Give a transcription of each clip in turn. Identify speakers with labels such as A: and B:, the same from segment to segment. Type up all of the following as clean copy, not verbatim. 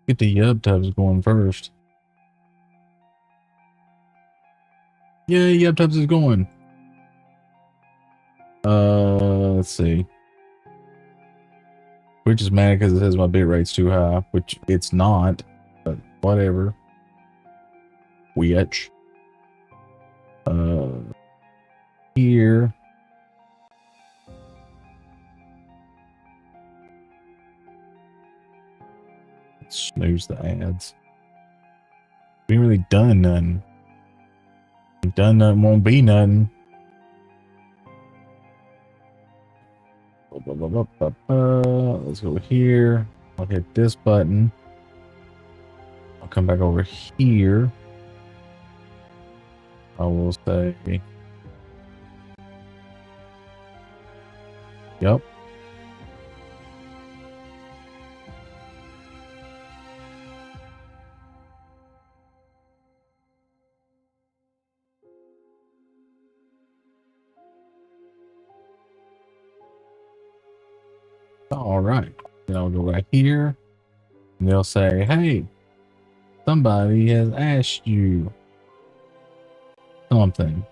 A: Get the yub tubs going first. Yeah, yub tubs is going. Let's see. Which is mad because it says my bit rate's too high, which it's not, but whatever. Witch. Here. Snooze the ads. We ain't really done nothing. Done nothing, won't be nothing. Let's go here. I'll hit this button. I'll come back over here. I will say, yep. All right. Then I'll go right here. And they'll say, hey, somebody has asked you something.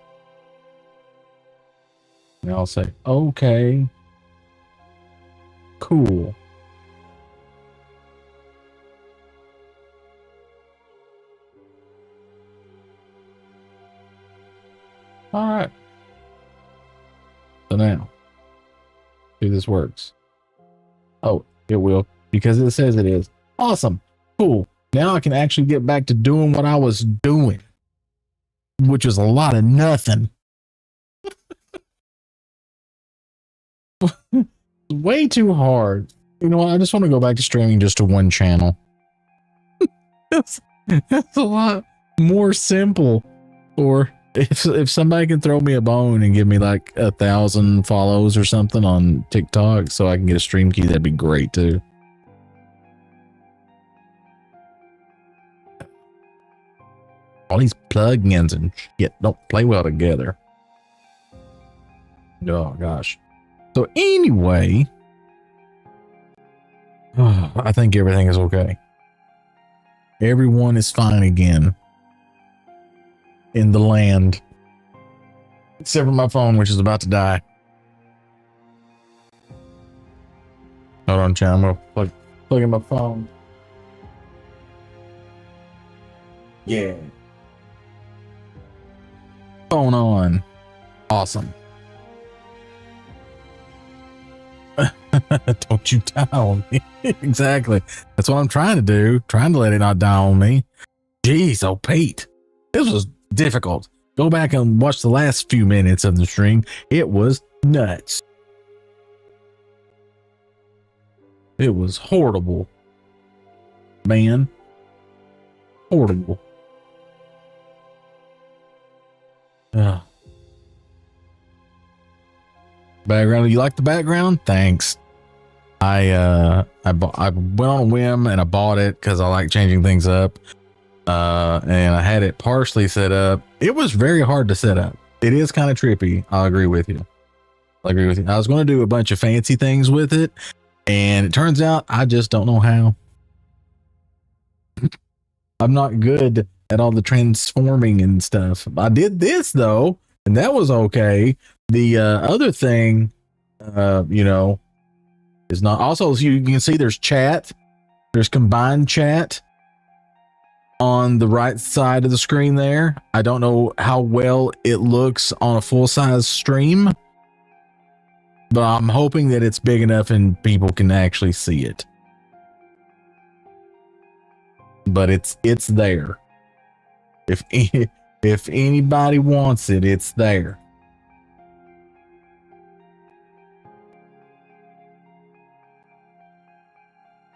A: And I'll say, okay, cool. All right. So now, see if this works. Oh, it will, because it says it is. Awesome. Cool. Now I can actually get back to doing what I was doing, which was a lot of nothing. Way too hard. You know what? I just want to go back to streaming just to one channel. That's a lot more simple. Or if somebody can throw me a bone and give me like 1,000 follows or something on TikTok so I can get a stream key, that'd be great too. All these plugins and shit don't play well together. Oh gosh. So anyway, I think everything is okay. Everyone is fine again in the land, except for my phone, which is about to die. Hold on, chat. I'm gonna plug in my phone. Yeah. Phone on. Awesome. Don't you die on me. Exactly. That's what I'm trying to do. Trying to let it not die on me. Jeez, oh Pete. This was difficult. Go back and watch the last few minutes of the stream. It was nuts. It was horrible. Man. Horrible. Background. You like the background? Thanks. I went on a whim and I bought it because I like changing things up. And I had it partially set up. It was very hard to set up. It is kind of trippy. I'll agree with you. I was going to do a bunch of fancy things with it, and it turns out I just don't know how. I'm not good at all the transforming and stuff. I did this though, and that was okay. The other thing, you know, is not. Also, you can see there's chat. There's combined chat on the right side of the screen there. I don't know how well it looks on a full-size stream, but I'm hoping that it's big enough and people can actually see it. But it's there. If anybody wants it, it's there.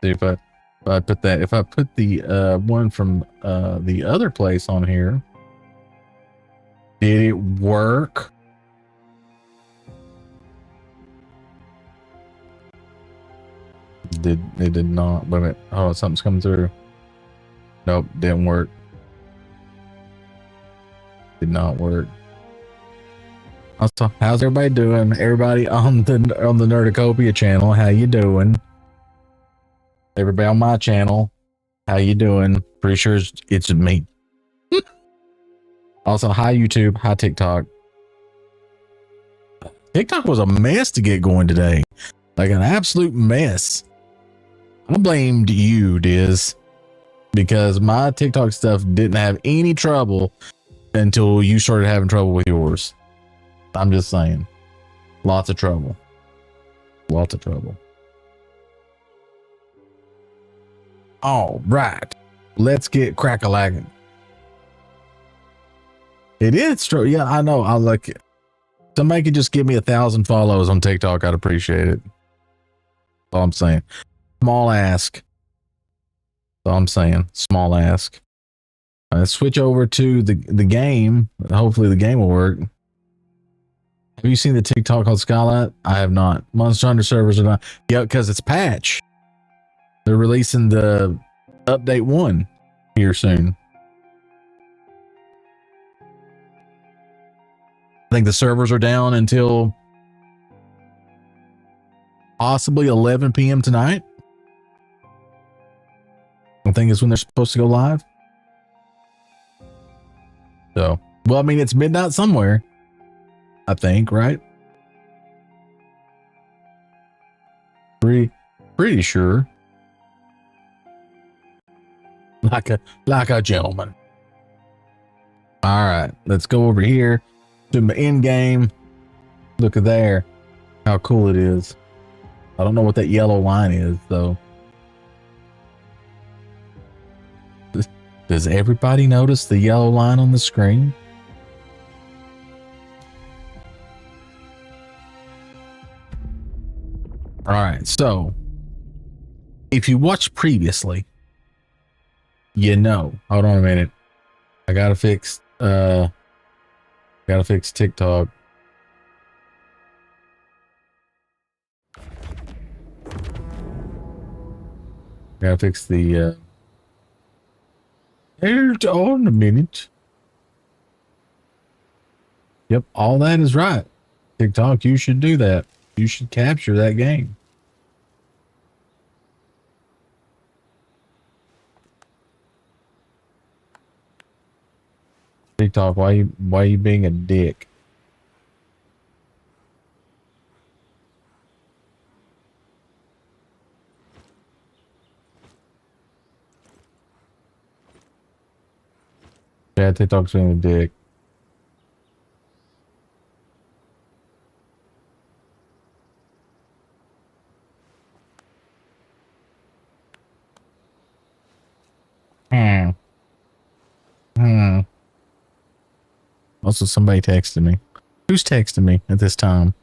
A: See if I put that, if I put the one from the other place on here, did it work? It did not. Wait a minute. Oh, something's coming through. Nope, didn't work. Did not work. Also, how's everybody doing? Everybody on the Nerducopia channel, how you doing? Everybody on my channel, How you doing? Pretty sure it's me. Also, hi YouTube, hi TikTok. TikTok was a mess to get going today. Like an absolute mess. I blamed you, Diz, because my TikTok stuff didn't have any trouble until you started having trouble with yours. I'm just saying. Lots of trouble. Lots of trouble. All right. Let's get crack-a-lacking. It is true. Yeah, I know. I like it. Somebody could just give me 1,000 follows on TikTok. I'd appreciate it. That's all I'm saying. Small ask. That's all I'm saying. Small ask. Let's switch over to the game. Hopefully the game will work. Have you seen the TikTok called Skylight? I have not. Monster Hunter servers are not. Yeah, because it's patch. They're releasing the update 1 here soon. I think the servers are down until possibly 11 p.m. tonight. I think it's when they're supposed to go live. So, well, I mean, it's midnight somewhere. I think, right? Pretty sure. Like a gentleman. All right, let's go over here to my end game. Look at there, how cool it is. I don't know what that yellow line is though. Does everybody notice the yellow line on the screen? All right, so if you watched previously, you know. Hold on a minute. I gotta fix TikTok. Gotta fix the hold on a minute. Yep, all that is right. TikTok, you should do that. You should capture that game. TikTok, why you being a dick? Yeah, TikTok's being a dick. Also, somebody texted me. Who's texting me at this time?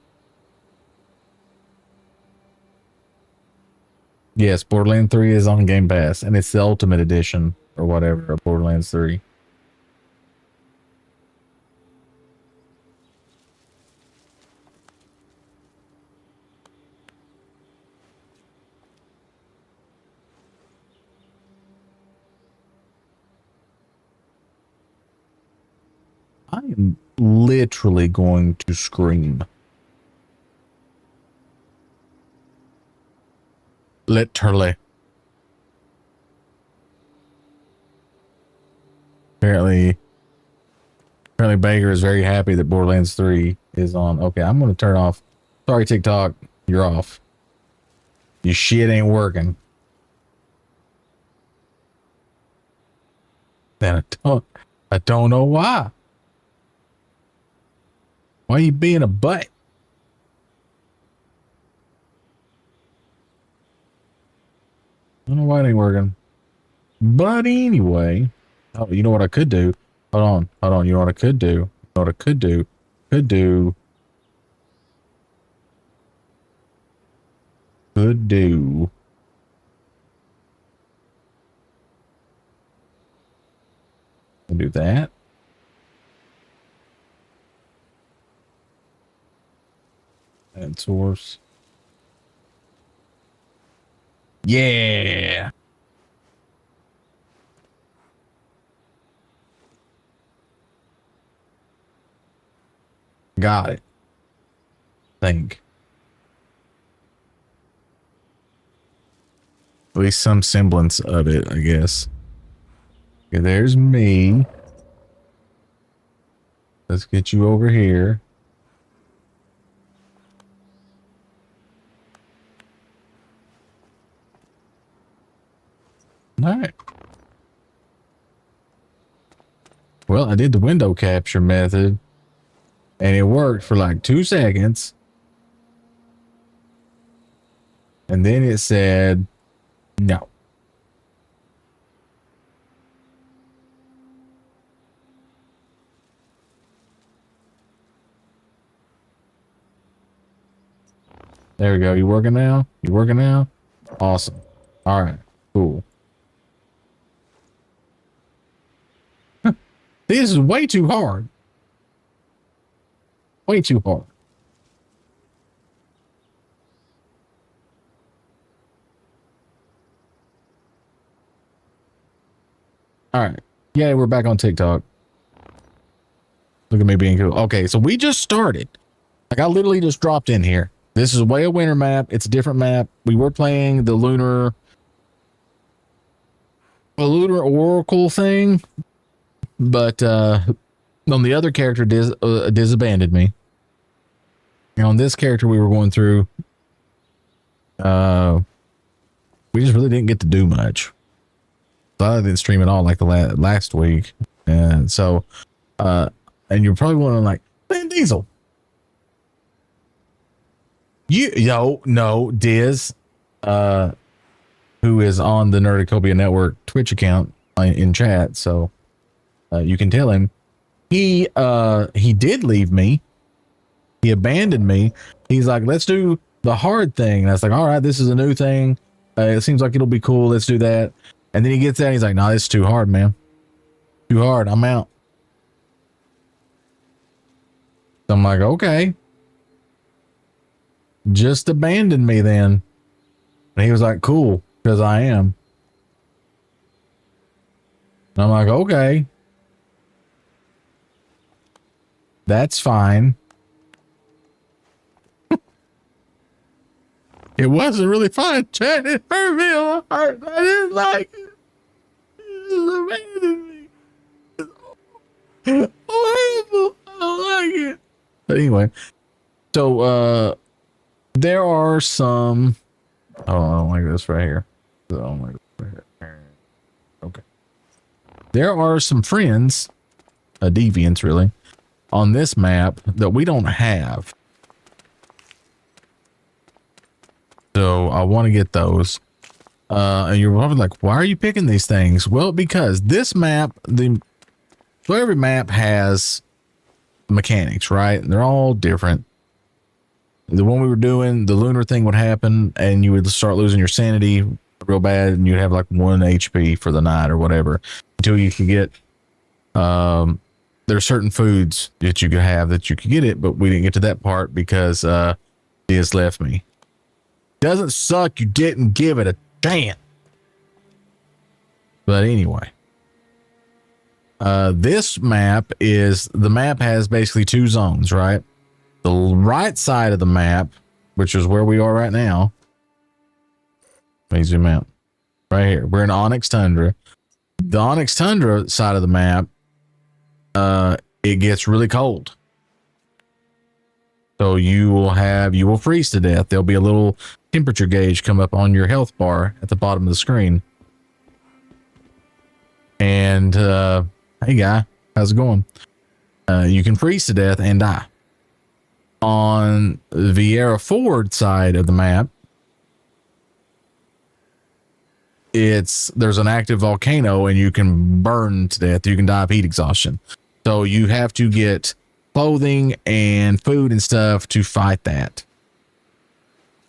A: Yes, Borderlands 3 is on Game Pass, and it's the Ultimate Edition or whatever of Borderlands 3. I am literally going to scream. Literally. Apparently Baker is very happy that Borderlands 3 is on. Okay, I'm going to turn off. Sorry, TikTok. You're off. Your shit ain't working. Then I don't know why. Why are you being a butt? I don't know why it ain't working. But anyway, oh, you know what I could do? Hold on. You know what I could do? You know what I could do? Could do. I'll do that. Add source. Yeah. Got it. Think. At least some semblance of it, I guess. Okay, there's me. Let's get you over here. All right. Well, I did the window capture method and it worked for like 2 seconds. And then it said no. There we go. You working now? You working now? Awesome. All right. Cool. This is way too hard. Way too hard. All right. Yeah, we're back on TikTok. Look at me being cool. Okay, so we just started. Like I literally just dropped in here. This is way a winter map. It's a different map. We were playing the lunar oracle thing, but on the other character, Diz abandoned me. And on this character, we were going through. We just really didn't get to do much. So I didn't stream at all like the last week, and so and you're probably wondering like, Clandiesel. No, Diz, who is on the Nerducopia Network Twitch account in chat, so you can tell him he did leave me. He abandoned me. He's like, let's do the hard thing. And I was like, all right, this is a new thing. It seems like it'll be cool. Let's do that. And then he gets out. He's like, no, this is too hard, man. Too hard. I'm out. So I'm like, okay. Just abandon me then. And he was like, cool, because I am. And I'm like, okay. That's fine. It wasn't really fun, Chad. It hurt me a lot. I didn't like it. It just abandoned me. It's horrible. I don't like it. But anyway, so there are some. Oh, I don't like this right here. I don't like this right here. Okay. There are some friends, deviants really, on this map that we don't have. So I want to get those. And you're probably like, why are you picking these things? Well, because this map, so every map has mechanics, right? And they're all different. The one we were doing, the lunar thing would happen and you would start losing your sanity real bad and you'd have like 1 HP for the night or whatever until you could get, there's certain foods that you could have that you could get it, but we didn't get to that part because, Diz left me. Doesn't suck. You didn't give it a chance. But anyway, this map has basically 2 zones, right? The right side of the map, which is where we are right now. Let me zoom out. Right here. We're in Onyx Tundra. The Onyx Tundra side of the map, it gets really cold. So you will freeze to death. There'll be a little temperature gauge come up on your health bar at the bottom of the screen. And hey guy, how's it going? You can freeze to death and die. On the Vieira Ford side of the map, there's an active volcano and you can burn to death. You can die of heat exhaustion. So you have to get clothing and food and stuff to fight that.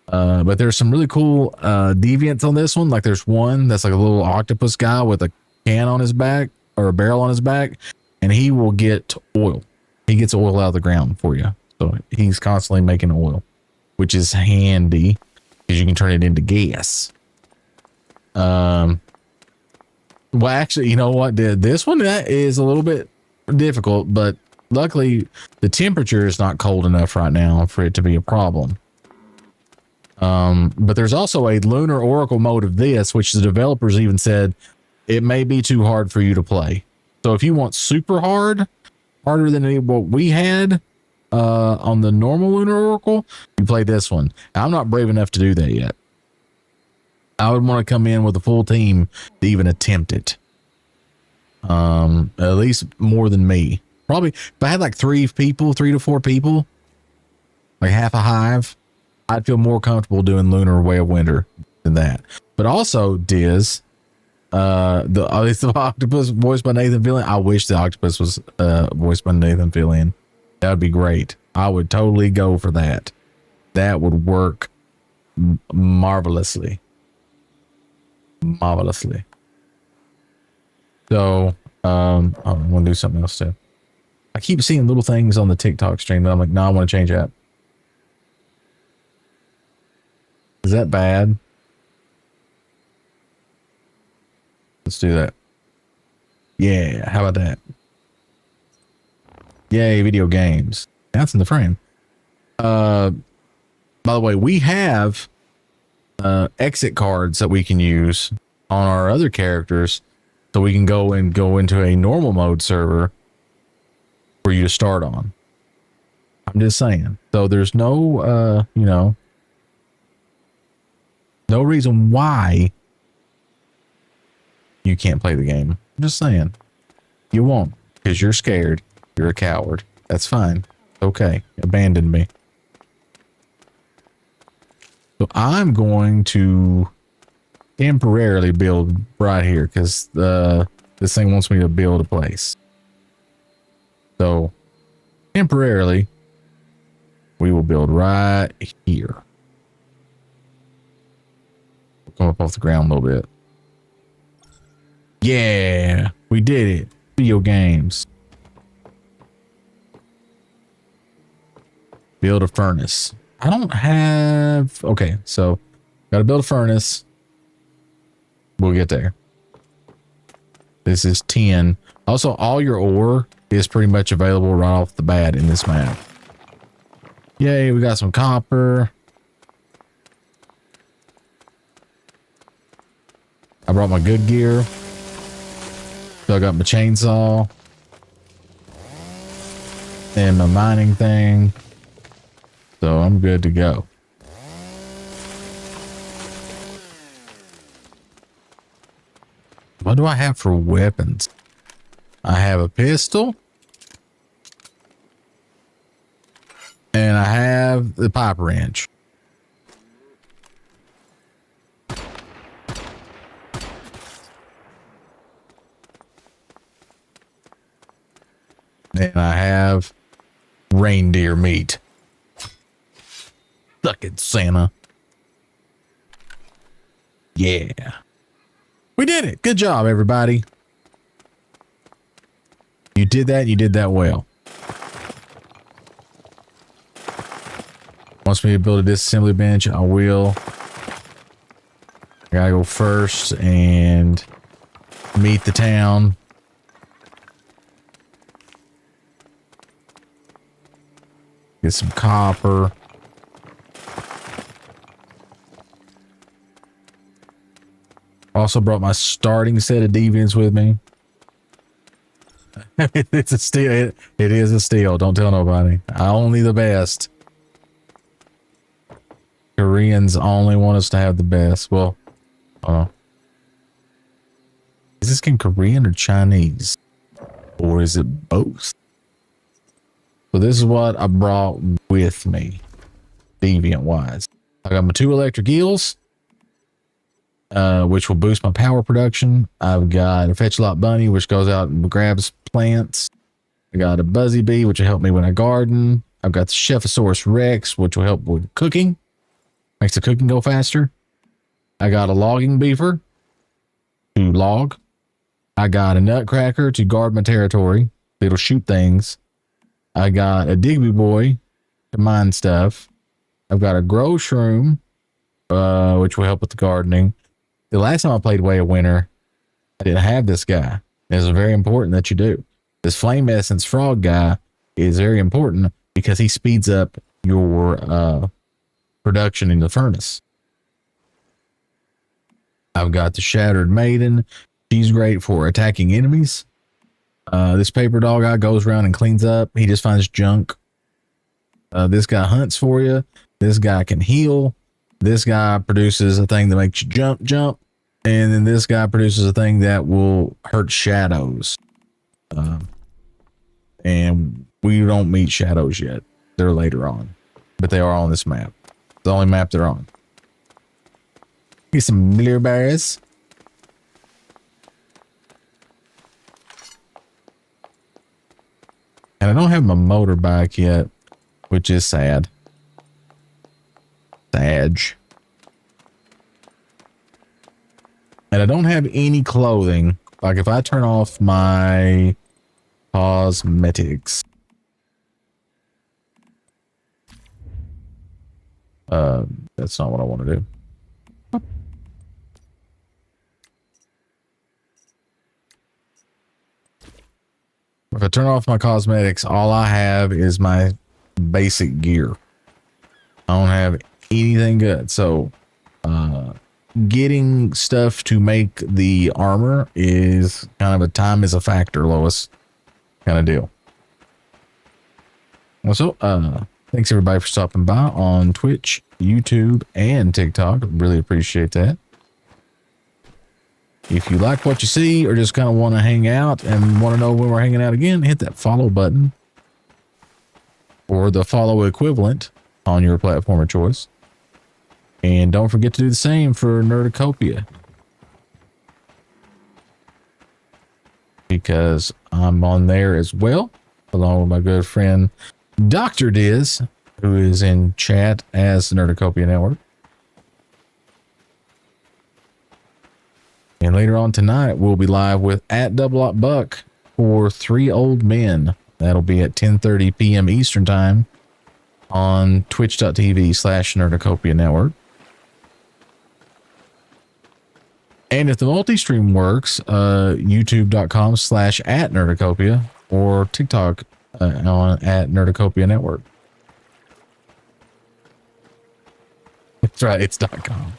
A: But there's some really cool deviants on this one. Like there's one that's like a little octopus guy with a can on his back or a barrel on his back, and he will get oil. He gets oil out of the ground for you. So he's constantly making oil, which is handy because you can turn it into gas. Well, actually, you know what? This one that is a little bit difficult, but luckily the temperature is not cold enough right now for it to be a problem. But there's also a Lunar Oracle mode of this, which the developers even said it may be too hard for you to play. So if you want super hard, harder than what we had on the normal Lunar Oracle, you play this one. I'm not brave enough to do that yet. I would want to come in with a full team to even attempt it. At least more than me. Probably if I had like 3 to 4 people, like half a hive, I'd feel more comfortable doing Lunar Way of Winter than that. But also, Diz, the octopus voiced by Nathan Fillion. I wish the octopus was voiced by Nathan Fillion. That would be great. I would totally go for that. That would work marvelously. So, I'm going to do something else too. I keep seeing little things on the TikTok stream that I'm like, no, I want to change that. Is that bad? Let's do that. Yeah, how about that? Yay, video games. That's in the frame. By the way, we have exit cards that we can use on our other characters, so we can go into a normal mode server for you to start on. I'm just saying. So there's no no reason why you can't play the game. I'm just saying. You won't, because you're scared. You're a coward. That's fine. Okay. Abandon me. So I'm going to temporarily build right here, because this thing wants me to build a place. So temporarily, we will build right here. We'll come up off the ground a little bit. Yeah, we did it. Video games. Build a furnace. I don't have... Okay, so got to build a furnace. We'll get there. This is 10. Also, all your ore is pretty much available right off the bat in this map. Yay, we got some copper. I brought my good gear. So I got my chainsaw. And my mining thing. So I'm good to go. What do I have for weapons? I have a pistol. And I have the pipe wrench. And I have reindeer meat. Suck it, Santa. Yeah. We did it. Good job, everybody. You did that. You did that well. Wants me to build a disassembly bench. I will. I gotta go first and meet the town. Get some copper. Also brought my starting set of deviants with me. It's a steal. It is a steal. Don't tell nobody. Only the best. Koreans only want us to have the best. Well, is this in Korean or Chinese? Or is it both? So this is what I brought with me, deviant wise. I got my 2 electric eels, which will boost my power production. I've got a fetch lot bunny, which goes out and grabs plants. I got a buzzy bee, which will help me when I garden. I've got the Chephosaurus Rex, which will help with cooking. Makes the cooking go faster. I got a logging beaver to log. I got a nutcracker to guard my territory. It'll shoot things. I got a Digby boy to mine stuff. I've got a grow shroom, which will help with the gardening. The last time I played Way of Winter, I didn't have this guy. It's very important that you do. This flame essence frog guy is very important because he speeds up your production in the furnace. I've got the Shattered Maiden. She's great for attacking enemies. This paper doll guy goes around and cleans up. He just finds junk. This guy hunts for you. This guy can heal. This guy produces a thing that makes you jump. And then this guy produces a thing that will hurt shadows. And we don't meet shadows yet. They're later on. But they are on this map. The only map they're on. Get some blueberries. And I don't have my motorbike yet, which is sad. Sadge. And I don't have any clothing. Like if I turn off my cosmetics. That's not what I want to do. If I turn off my cosmetics, all I have is my basic gear. I don't have anything good. So, getting stuff to make the armor is kind of a time is a factor, Lois, kind of deal. Also, thanks everybody for stopping by on Twitch, YouTube, and TikTok. Really appreciate that. If you like what you see or just kind of want to hang out and want to know when we're hanging out again, hit that follow button or the follow equivalent on your platform of choice. And don't forget to do the same for Nerducopia, because I'm on there as well, along with my good friend Dr. Diz, who is in chat as the Nerducopia Network. And later on tonight, we'll be live with @DoubleUpBuck for Three Old Men. That'll be at 10:30 p.m. Eastern Time on twitch.tv/Nerducopia Network. And if the multi-stream works, youtube.com/@Nerducopia or TikTok on @Nerducopia Network. That's right, it's .com.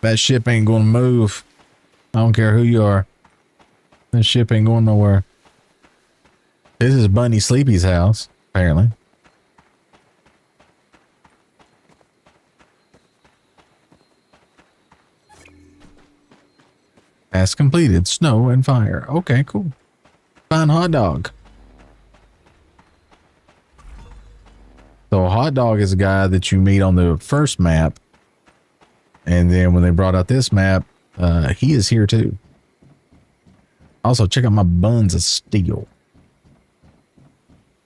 A: That ship ain't going to move. I don't care who you are. That ship ain't going nowhere. This is Bunny Sleepy's house, apparently. Task completed. Snow and fire. Okay, cool. Fine hot dog. So a hot dog is a guy that you meet on the first map. And then when they brought out this map, he is here too. Also, check out my buns of steel.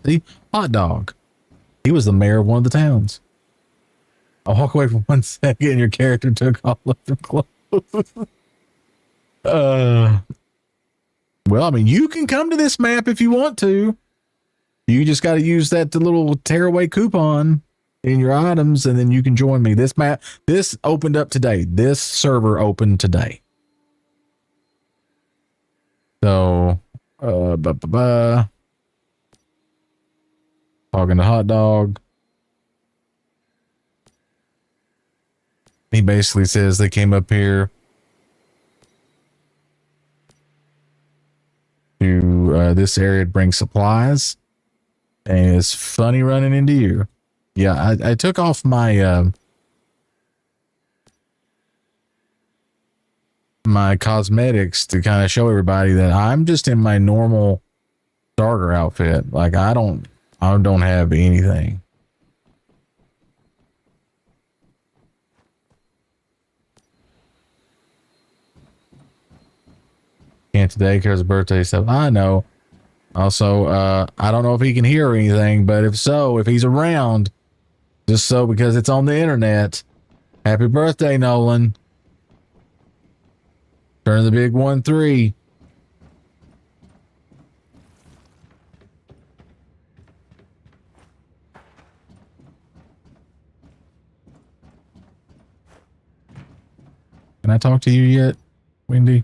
A: See? Hot dog. He was the mayor of one of the towns. I'll walk away for 1 second and your character took all of their clothes. Well, I mean, you can come to this map if you want to. You just got to use that little tearaway coupon in your items, and then you can join me. This map, this opened up today. This server opened today. So, talking to Hot Dog. He basically says they came up here to this area to bring supplies, and it's funny running into you. Yeah, I took off my my cosmetics to kind of show everybody that I'm just in my normal starter outfit. Like I don't have anything. Can't today because of birthday stuff. I know. Also, I don't know if he can hear or anything, but if so, if he's around, just so because it's on the internet. Happy birthday, Nolan. Turn the big 1-3. Can I talk to you yet, Wendy?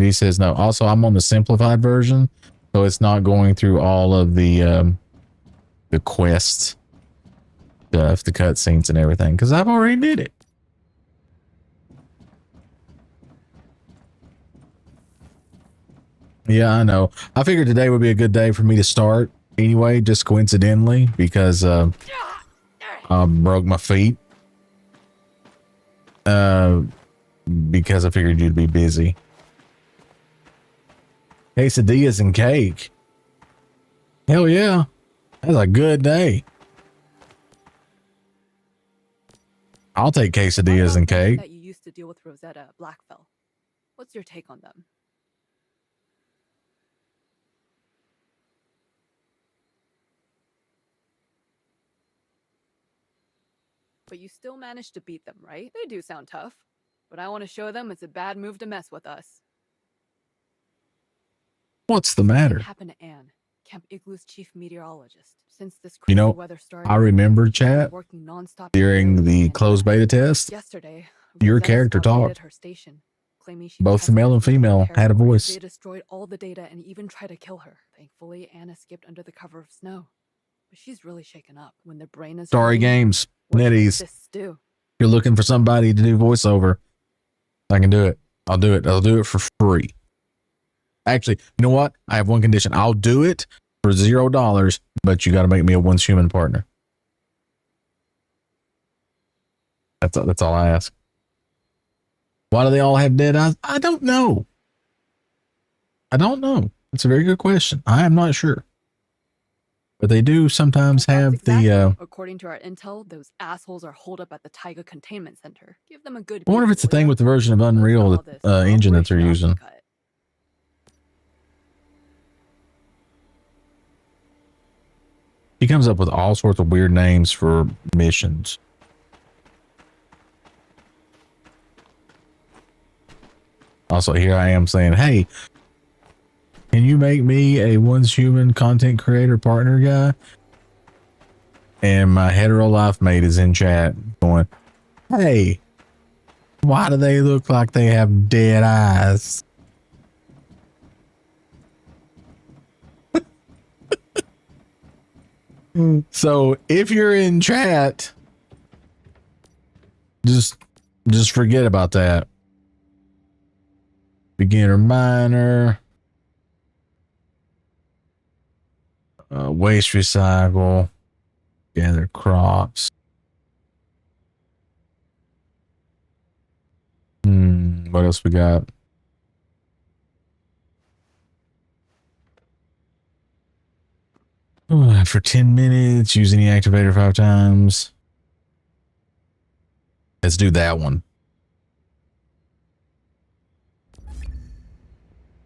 A: TV says no. Also, I'm on the simplified version, so it's not going through all of the quests stuff, the cutscenes and everything, because I've already did it. Yeah, I know. I figured today would be a good day for me to start anyway, just coincidentally, because I broke my feet. Because I figured you'd be busy. Quesadillas and cake. Hell yeah. That's a good day. I'll take quesadillas and cake.
B: That you used to deal with Rosetta Blackfell. What's your take on them? But you still managed to beat them, right? They do sound tough. But I want to show them it's a bad move to mess with us.
A: What's the matter?
B: What happened to Anne, Camp Igloo's chief meteorologist? Since this
A: You know,
B: weather started,
A: I remember, chat, during the closed beta test,
B: yesterday,
A: your character talked.
B: Her station, claiming
A: both the male and female had a voice.
B: They destroyed all the data and even tried to kill her. Thankfully, Anne escaped under the cover of snow. But she's really shaken up. When the brain is
A: Story Games, Netties. You're looking for somebody to do voiceover. I can do it. I'll do it. I'll do it for free. Actually, you know what? I have one condition. I'll do it for $0, but you got to make me a once human partner. That's all I ask. Why do they all have dead eyes? I don't know. I don't know. It's a very good question. I am not sure. But they do sometimes have the
B: according to our intel, those assholes are holed up at the Taiga Containment Center. Give them a good
A: I wonder if it's the thing with the version of Unreal engine that they're using. He comes up with all sorts of weird names for missions. Also, here I am saying, hey, can you make me a once human content creator partner guy? And my hetero life mate is in chat going, hey, why do they look like they have dead eyes? So if you're in chat, just forget about that. Beginner miner, waste recycle, gather crops. What else we got? For 10 minutes, use any activator 5 times. Let's do that one.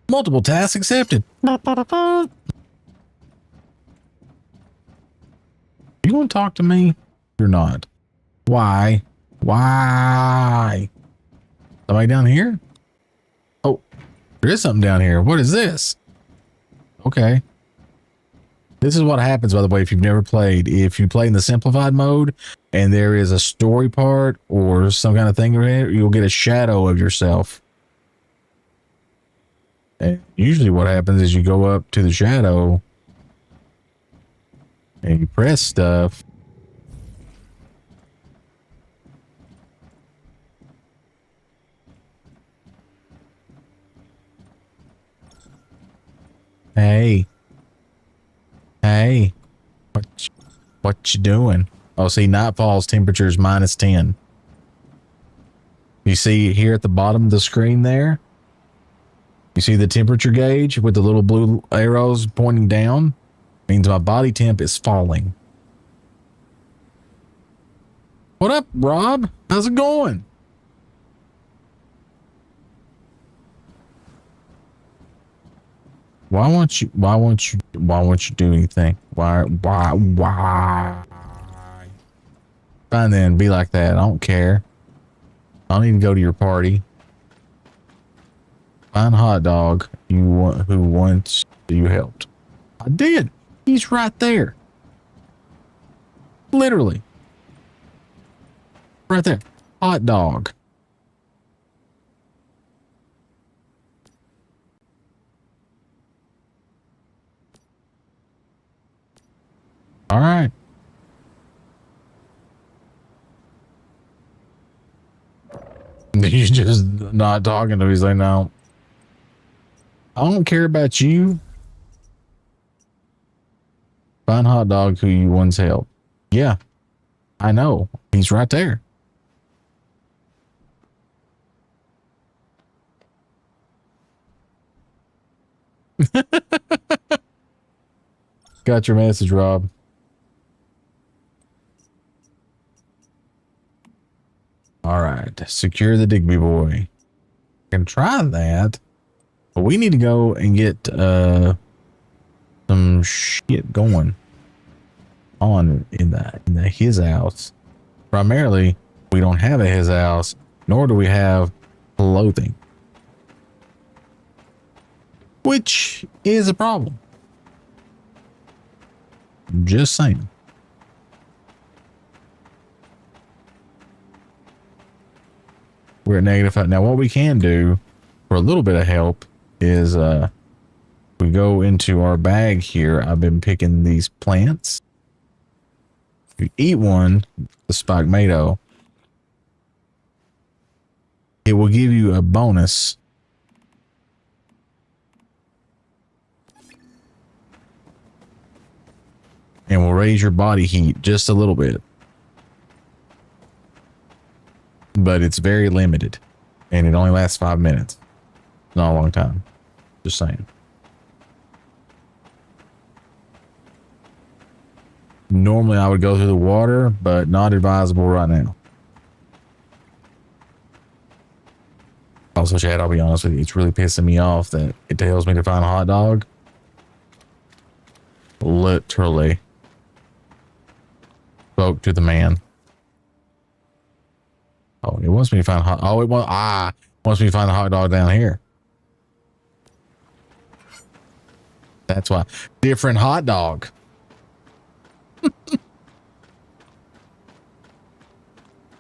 A: Multiple tasks accepted. You want to talk to me? You're not. Why? Why? Somebody down here? Oh, there is something down here. What is this? Okay. This is what happens, by the way, if you've never played. If you play in the simplified mode and there is a story part or some kind of thing, you'll get a shadow of yourself. And usually what happens is you go up to the shadow and you press stuff. Hey. Hey. What you doing? Oh, see, nightfall's temperature is -10. You see here at the bottom of the screen there? You see the temperature gauge with the little blue arrows pointing down? Means my body temp is falling. What up, Rob? How's it going? Why won't you do anything? Why? Fine then, be like that. I don't care. I don't even go to your party. Find hot dog who wants you helped. I did. He's right there. Literally. Right there. Hot dog. All right. You just not talking to me. He's like, no, I don't care about you. Find hot dog who you once helped. Yeah, I know. He's right there. Got your message, Rob. All right. Secure the Digby boy. I can try that. But we need to go and get some shit going on in the his house. Primarily, we don't have a his house, nor do we have clothing. Which is a problem. Just saying. We're at -5. Now, what we can do for a little bit of help is we go into our bag here. I've been picking these plants. If you eat one, the spike tomato, it will give you a bonus. And will raise your body heat just a little bit. But it's very limited. And it only lasts 5 minutes. Not a long time. Just saying. Normally I would go through the water, but not advisable right now. Also, Chad, I'll be honest with you, it's really pissing me off that it tells me to find a hot dog. Literally. Spoke to the man. Oh, it wants me to find hot. Oh, it wants me to find a hot dog down here. That's why. Different hot dog.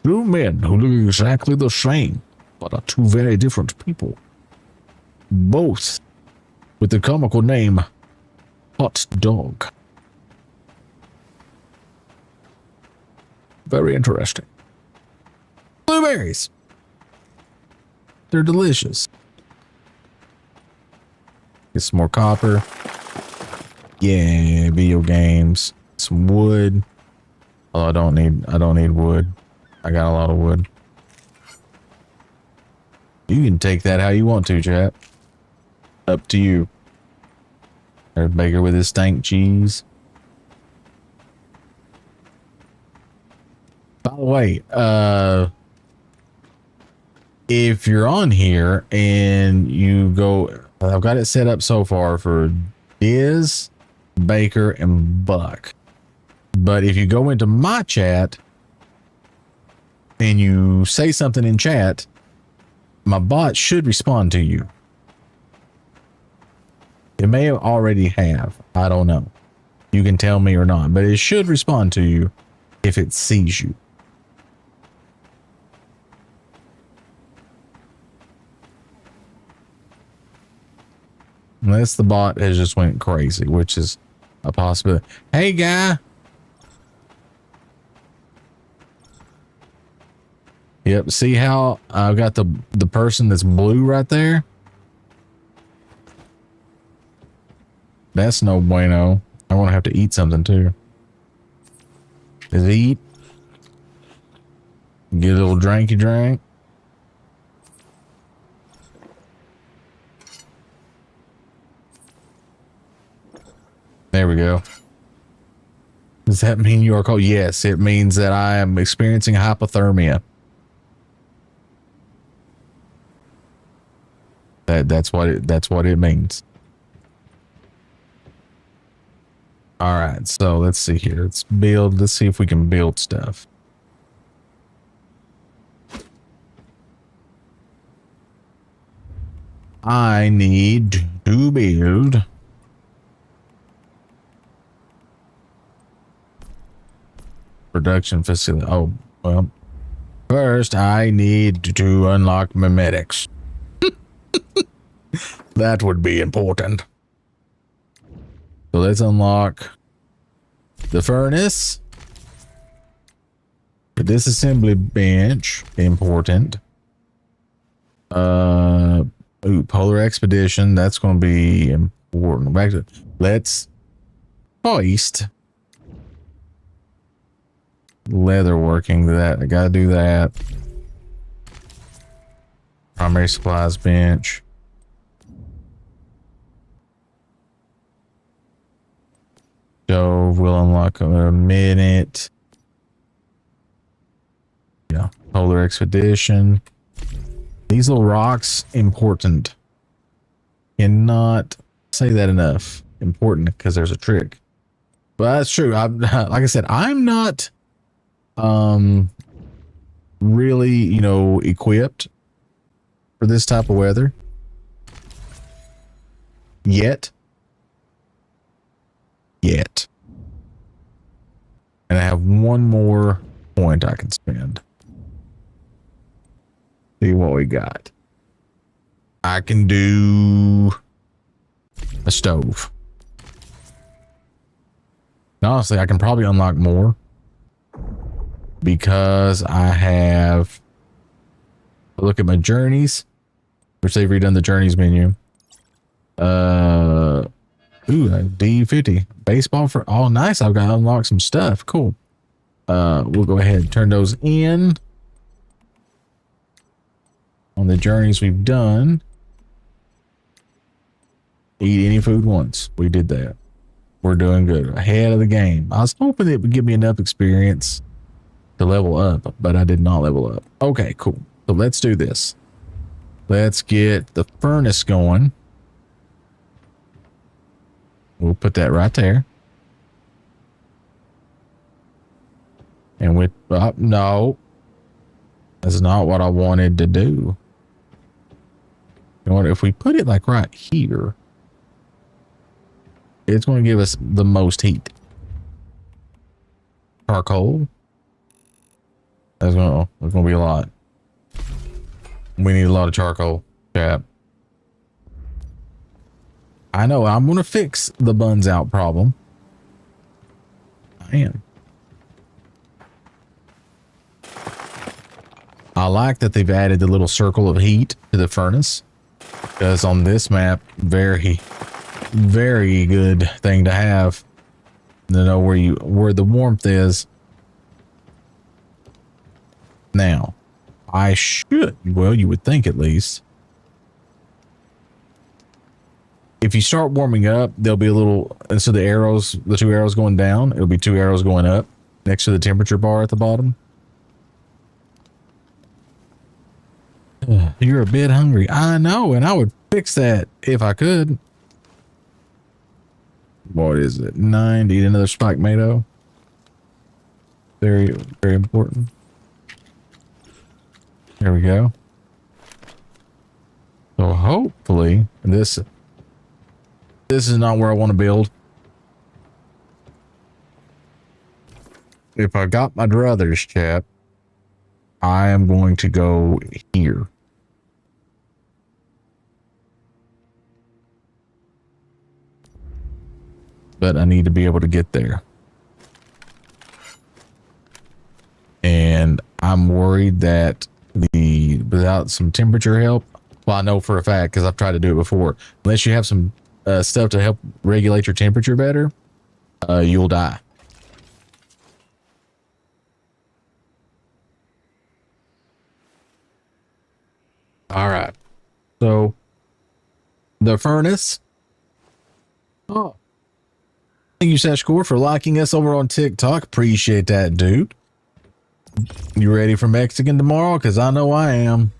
A: Two men who look exactly the same, but are two very different people. Both with the comical name Hot Dog. Very interesting. Blueberries. They're delicious. Get some more copper. Yeah, video games. Some wood. Oh, I don't need wood. I got a lot of wood. You can take that how you want to, chat. Up to you. There's Baker with his stank cheese. By the way, if you're on here and you go, I've got it set up so far for Diz, Baker, and Buck. But if you go into my chat and you say something in chat, my bot should respond to you. It may have already have. I don't know. You can tell me or not, but it should respond to you if it sees you. Unless the bot has just went crazy, which is a possibility. Hey, guy. Yep. See how I've got the person that's blue right there? That's no bueno. I want to have to eat something too. Is it eat? Get a little drinky drink. There we go. Does that mean you are cold? Yes, it means that I am experiencing hypothermia. That's what it means. All right, so let's see here. Let's see if we can build stuff. I need to build production facility. Oh, well, first I need to unlock mimetics. That would be important. So let's unlock the furnace, the disassembly bench, important. Ooh, polar expedition, that's going to be important. Back to, let's hoist leather working. That I gotta do that. Primary supplies bench. Stove will unlock in a minute. Yeah, polar expedition. These little rocks, important. Cannot say that enough. Important because there's a trick. But that's true. Like I said, I'm not really, you know, equipped for this type of weather yet. And I have one more point I can spend. See what we got. I can do a stove. Honestly, I can probably unlock more because I have, look at my journeys, which they've redone the journeys menu. Ooh, a D50 baseball for, oh nice. I've got to unlock some stuff. Cool. We'll go ahead and turn those in on the journeys we've done. Eat any food once. We did that. We're doing good. Ahead of the game. I was hoping it would give me enough experience to level up, but I did not level up. Okay, cool. So let's do this. Let's get the furnace going. We'll put that right there. And with, no, that's not what I wanted to do. You know what? If we put it like right here, it's going to give us the most heat. Charcoal. That's going to be a lot. We need a lot of charcoal. Yeah. I know. I'm going to fix the buns out problem. I am. I like that they've added the little circle of heat to the furnace, because on this map, very good thing to have to know where the warmth is. Now, I should, well, you would think at least, if you start warming up, there'll be a little, instead of the two arrows going down, it'll be two arrows going up next to the temperature bar at the bottom. You're a bit hungry. I know, and I would fix that if I could. What is it? 9 to eat another spiked tomato. Very, very important. There we go. So hopefully this is not where I want to build. If I got my druthers, chap, I am going to go here. But I need to be able to get there. And I'm worried that without some temperature help, well, I know for a fact because I've tried to do it before, unless you have some stuff to help regulate your temperature better, you'll die. All right. So the furnace. Oh. Thank you, Sashcore, for liking us over on TikTok. Appreciate that, dude. You ready for Mexican tomorrow? Because I know I am.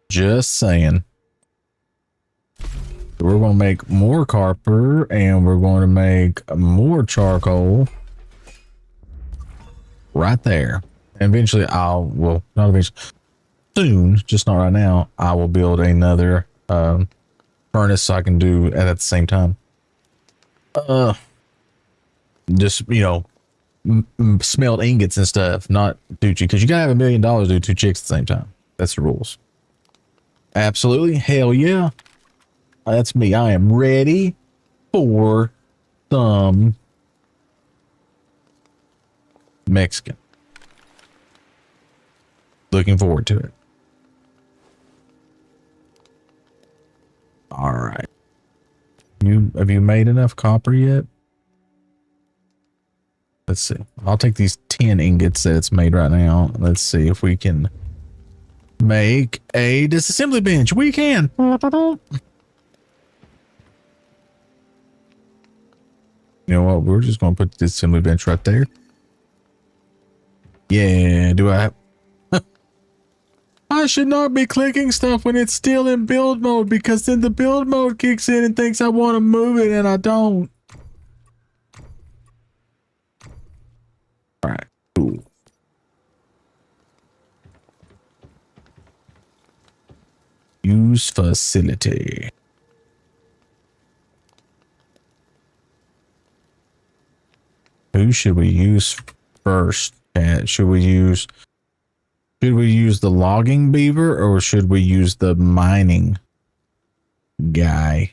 A: Just saying. We're going to make more copper, and we're going to make more charcoal. Right there. And eventually well, not eventually. Soon, just not right now, I will build another furnace so I can do it at the same time. Just, you know, smelt ingots and stuff, not do because you gotta have $1 million to do 2 chicks at the same time. That's the rules. Absolutely. Hell yeah. That's me. I am ready for some Mexican. Looking forward to it. All right. Have you made enough copper yet? Let's see. I'll take these 10 ingots that it's made right now. Let's see if we can make a disassembly bench. We can. You know what? We're just going to put the disassembly bench right there. Yeah. Do I? I should not be clicking stuff when it's still in build mode, because then the build mode kicks in and thinks I want to move it and I don't. All right. Cool. Use facility. Who should we use first? Should we use the logging beaver, or should we use the mining guy?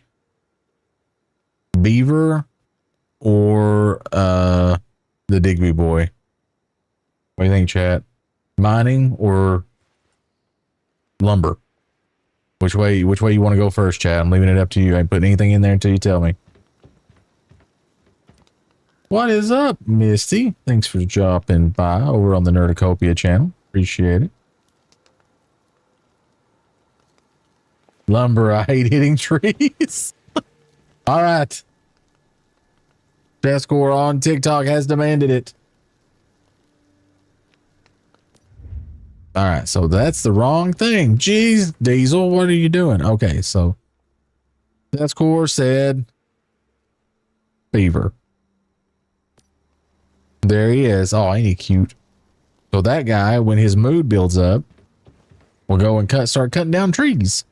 A: Beaver or the Digby boy? What do you think, chat? Mining or lumber? Which way you want to go first, chat? I'm leaving it up to you. I ain't putting anything in there until you tell me. What is up, Misty? Thanks for dropping by over on the Nerducopia channel. Appreciate it. Lumber, I hate hitting trees. All right. Best score on TikTok has demanded it. All right, so that's the wrong thing. Jeez, Diesel, what are you doing? Okay, so that score said beaver. There he is. Oh, ain't he cute? So that guy, when his mood builds up, will go and start cutting down trees.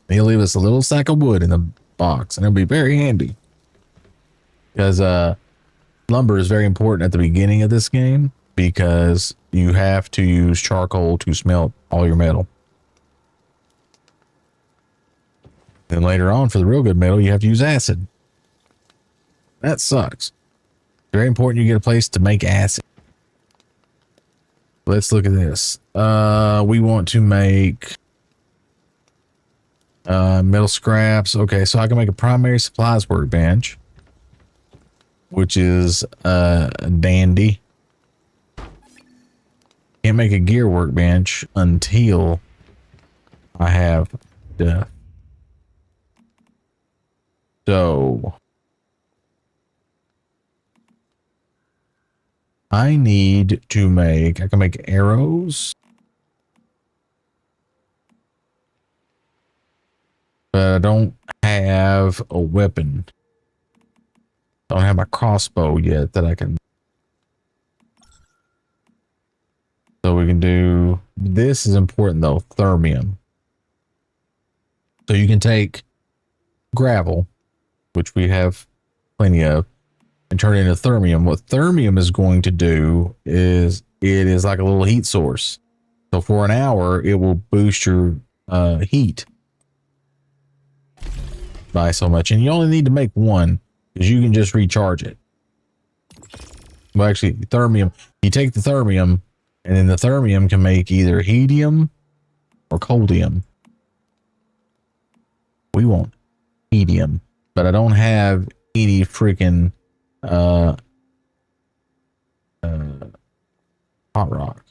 A: He'll leave us a little sack of wood in the box, and it'll be very handy. Because lumber is very important at the beginning of this game, because you have to use charcoal to smelt all your metal. Then later on, for the real good metal, you have to use acid. That sucks. Very important you get a place to make acid. Let's look at this. We want to make metal scraps. Okay, so I can make a primary supplies workbench, which is dandy. Can't make a gear workbench until I have stuff. So I need to make, I can make arrows, but I don't have a weapon. I don't have my crossbow yet that I can. So we can do, this is important though, thermium. So you can take gravel, which we have plenty of, and turn it into thermium. What thermium is going to do is it is like a little heat source. So for an hour, it will boost your heat by so much. And you only need to make one, because you can just recharge it. Well, actually, thermium, you take the thermium, and then the thermium can make either helium or coldium. We want helium, but I don't have any freaking hot rock.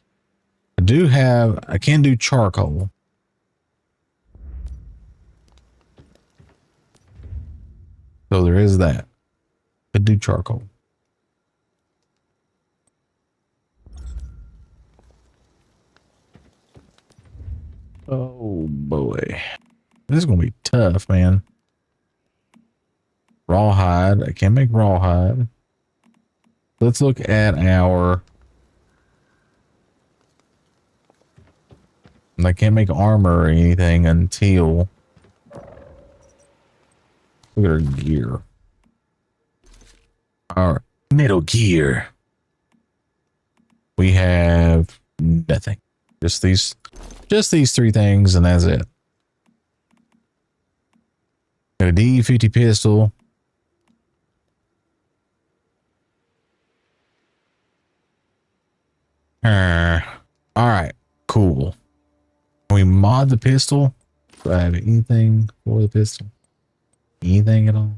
A: I can do charcoal. So there is that. Could do charcoal. Oh boy. This is going to be tough, man. Rawhide. I can't make rawhide. Let's look at our... I can't make armor or anything until... Look at our gear. Our Metal Gear. We have nothing. Just these three things, and that's it. Got a D50 pistol. Cool. Can we mod the pistol? Do I have anything for the pistol? Anything at all?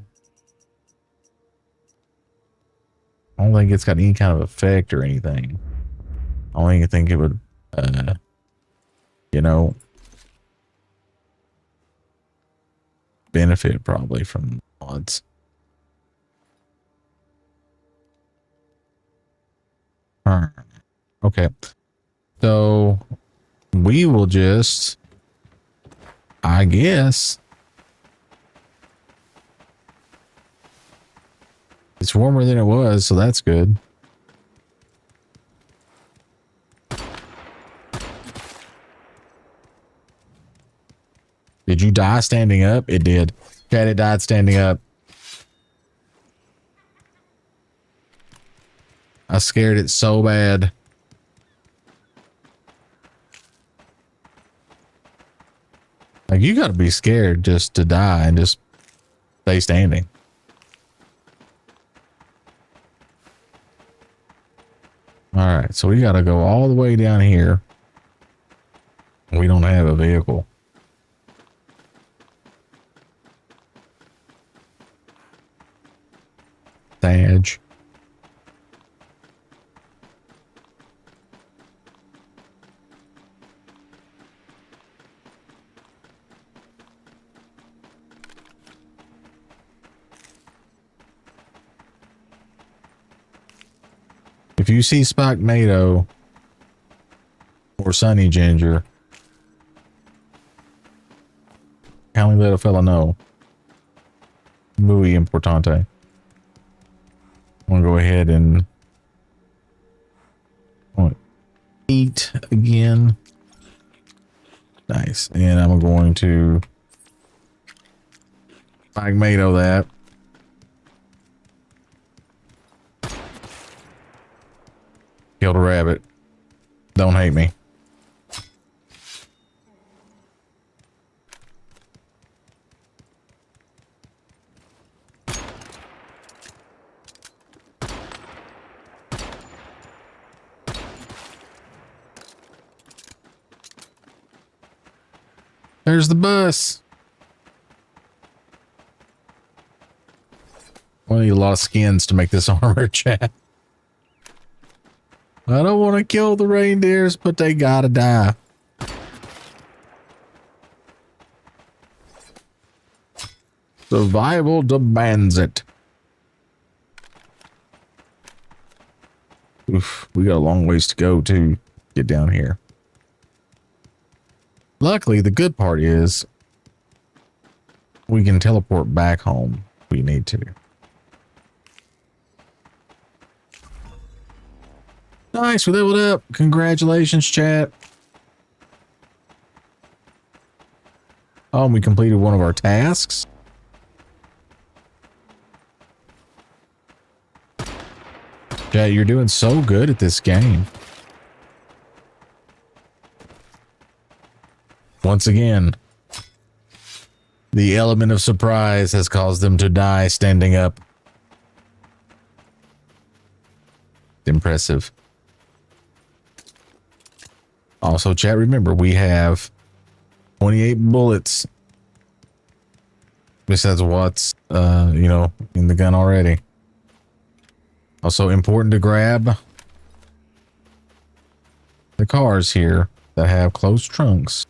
A: I don't think it's got any kind of effect or anything. I don't even think it would, you know, benefit probably from mods. Okay. So we will just, I guess, it's warmer than it was, so that's good. Did you die standing up? It did. Chad, it died standing up. I scared it so bad. Like, you gotta be scared just to die and just stay standing. All right, so we gotta go all the way down here. We don't have a vehicle. Badge. If you see Spike Nato or Sunny Ginger, kindly let a fella know. Muy importante. I'm gonna go ahead and eat again. Nice. And I'm going to Spike Nato that. Killed a rabbit. Don't hate me. There's the bus. I need a lot of skins to make this armor, chat. I don't want to kill the reindeers, but they gotta die. Survival demands it. Oof, we got a long ways to go to get down here. Luckily, the good part is we can teleport back home if we need to. Nice, we leveled up. Congratulations, chat. Oh, and we completed one of our tasks. Chat, you're doing so good at this game. Once again, the element of surprise has caused them to die standing up. Impressive. Also, chat, remember, we have 28 bullets. Besides what's, you know, in the gun already. Also important to grab the cars here that have closed trunks.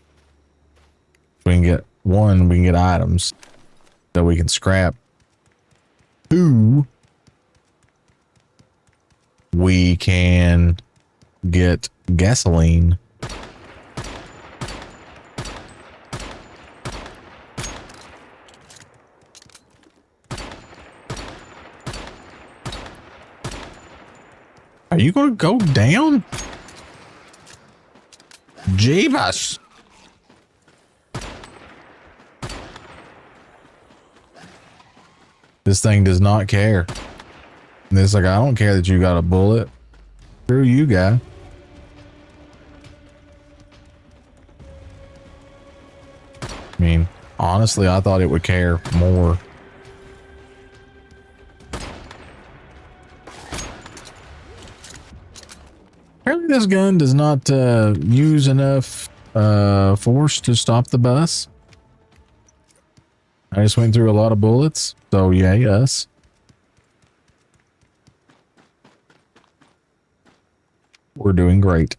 A: We can get one, we can get items that we can scrap. Two, we can get gasoline. Are you going to go down? Jeebus. This thing does not care. And it's like, I don't care that you got a bullet. Screw you, guy. I mean, honestly, I thought it would care more. Apparently this gun does not use enough force to stop the bus. I just went through a lot of bullets, so yay us. We're doing great.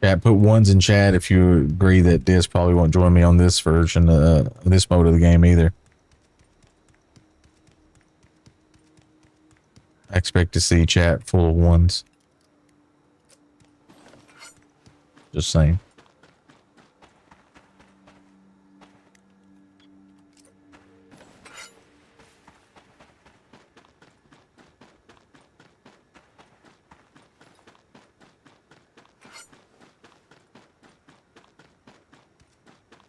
A: Yeah, put ones in chat if you agree that Diz probably won't join me on this version, this mode of the game either. I expect to see chat full of ones. Just saying.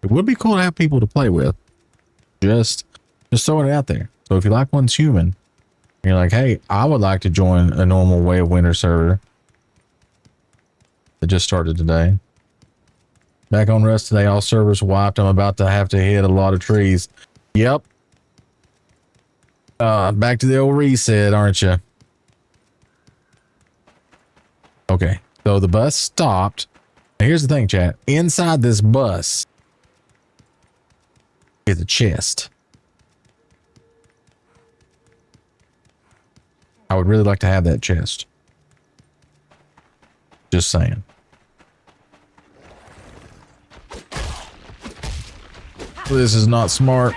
A: It would be cool to have people to play with. Just throwing it out there. So if you like one's human, you're like, hey, I would like to join a normal way of winter server that just started today. Back on Rust today, all servers wiped. I'm about to have to hit a lot of trees. Yep. Back to the old reset, aren't you? Okay, so the bus stopped. Now here's the thing, chat. Inside this bus is a chest. I would really like to have that chest. Just saying. This is not smart.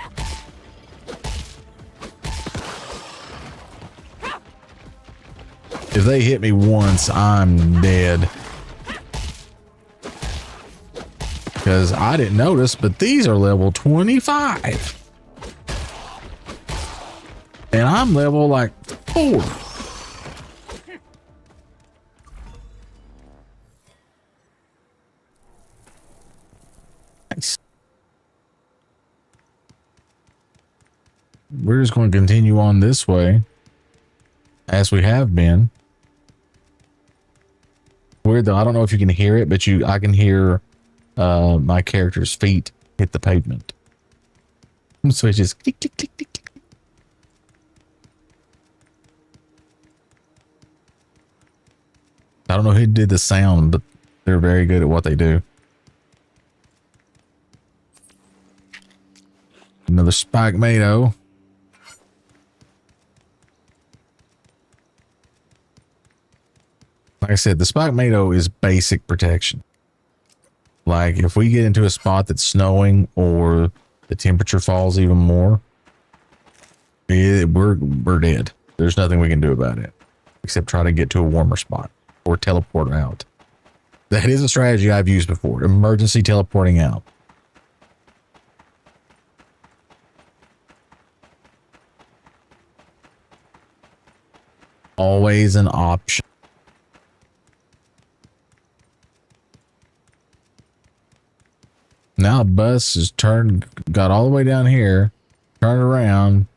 A: If they hit me once, I'm dead. Because I didn't notice, but these are level 25. And I'm level like 4. Nice. We're just going to continue on this way as we have been. Weird though, I don't know if you can hear it, but I can hear my character's feet hit the pavement. So it's just click, click, click, click, click. I don't know who did the sound, but they're very good at what they do. Another spike tomato. Like I said, the spike tomato is basic protection. Like if we get into a spot that's snowing or the temperature falls even more, we're dead. There's nothing we can do about it except try to get to a warmer spot or teleport out. That is a strategy I've used before. Emergency teleporting out. Always an option. Now bus is got all the way down here, turned around.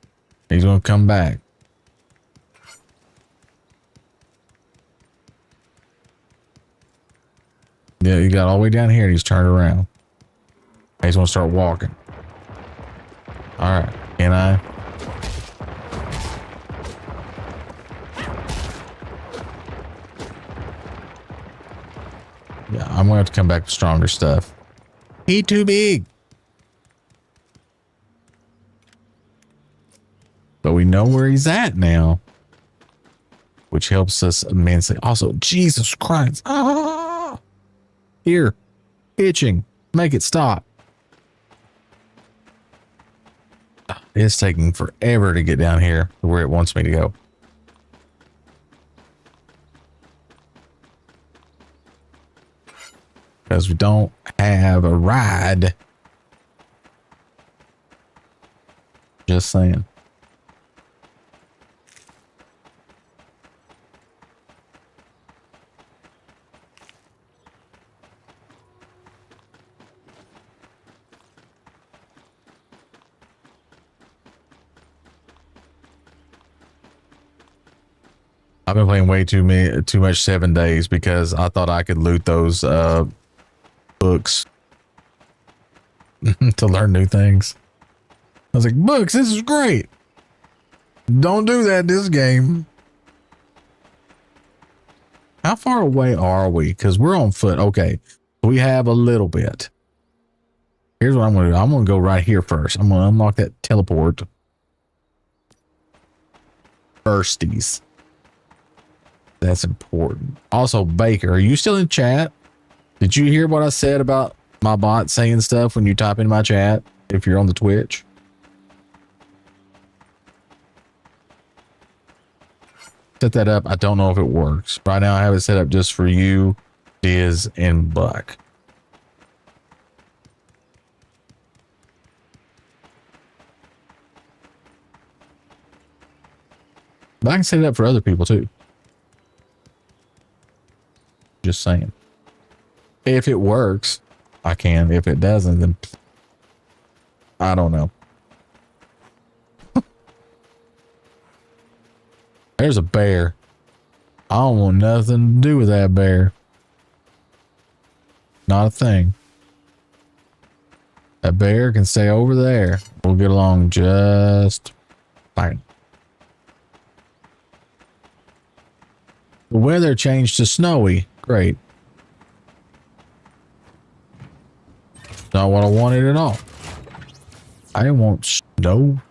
A: He's going to come back. Yeah, he got all the way down here and he's turned around. He's going to start walking. All right. Can I? Yeah, I'm going to have to come back with stronger stuff. He too big. But we know where he's at now, which helps us immensely. Also, Jesus Christ. Ah! Here. Itching. Make it stop. It's taking forever to get down here to where it wants me to go. Because we don't have a ride. Just saying. I've been playing way too much 7 days because I thought I could loot those books to learn new things. I was like, books, this is great. Don't do that this game. How far away are we? Because we're on foot. Okay. We have a little bit. Here's what I'm going to do. I'm going to go right here first. I'm going to unlock that teleport. Firsties. That's important. Also, Baker, are you still in chat? Did you hear what I said about my bot saying stuff when you type in my chat if you're on the Twitch? Set that up. I don't know if it works. Right now I have it set up just for you, Diz, and Buck. But I can set it up for other people too. Just saying. If it works, I can. If it doesn't, then I don't know. There's a bear. I don't want nothing to do with that bear. Not a thing. That bear can stay over there. We'll get along just fine. The weather changed to snowy. Great. Not what I wanted at all. I didn't want snow.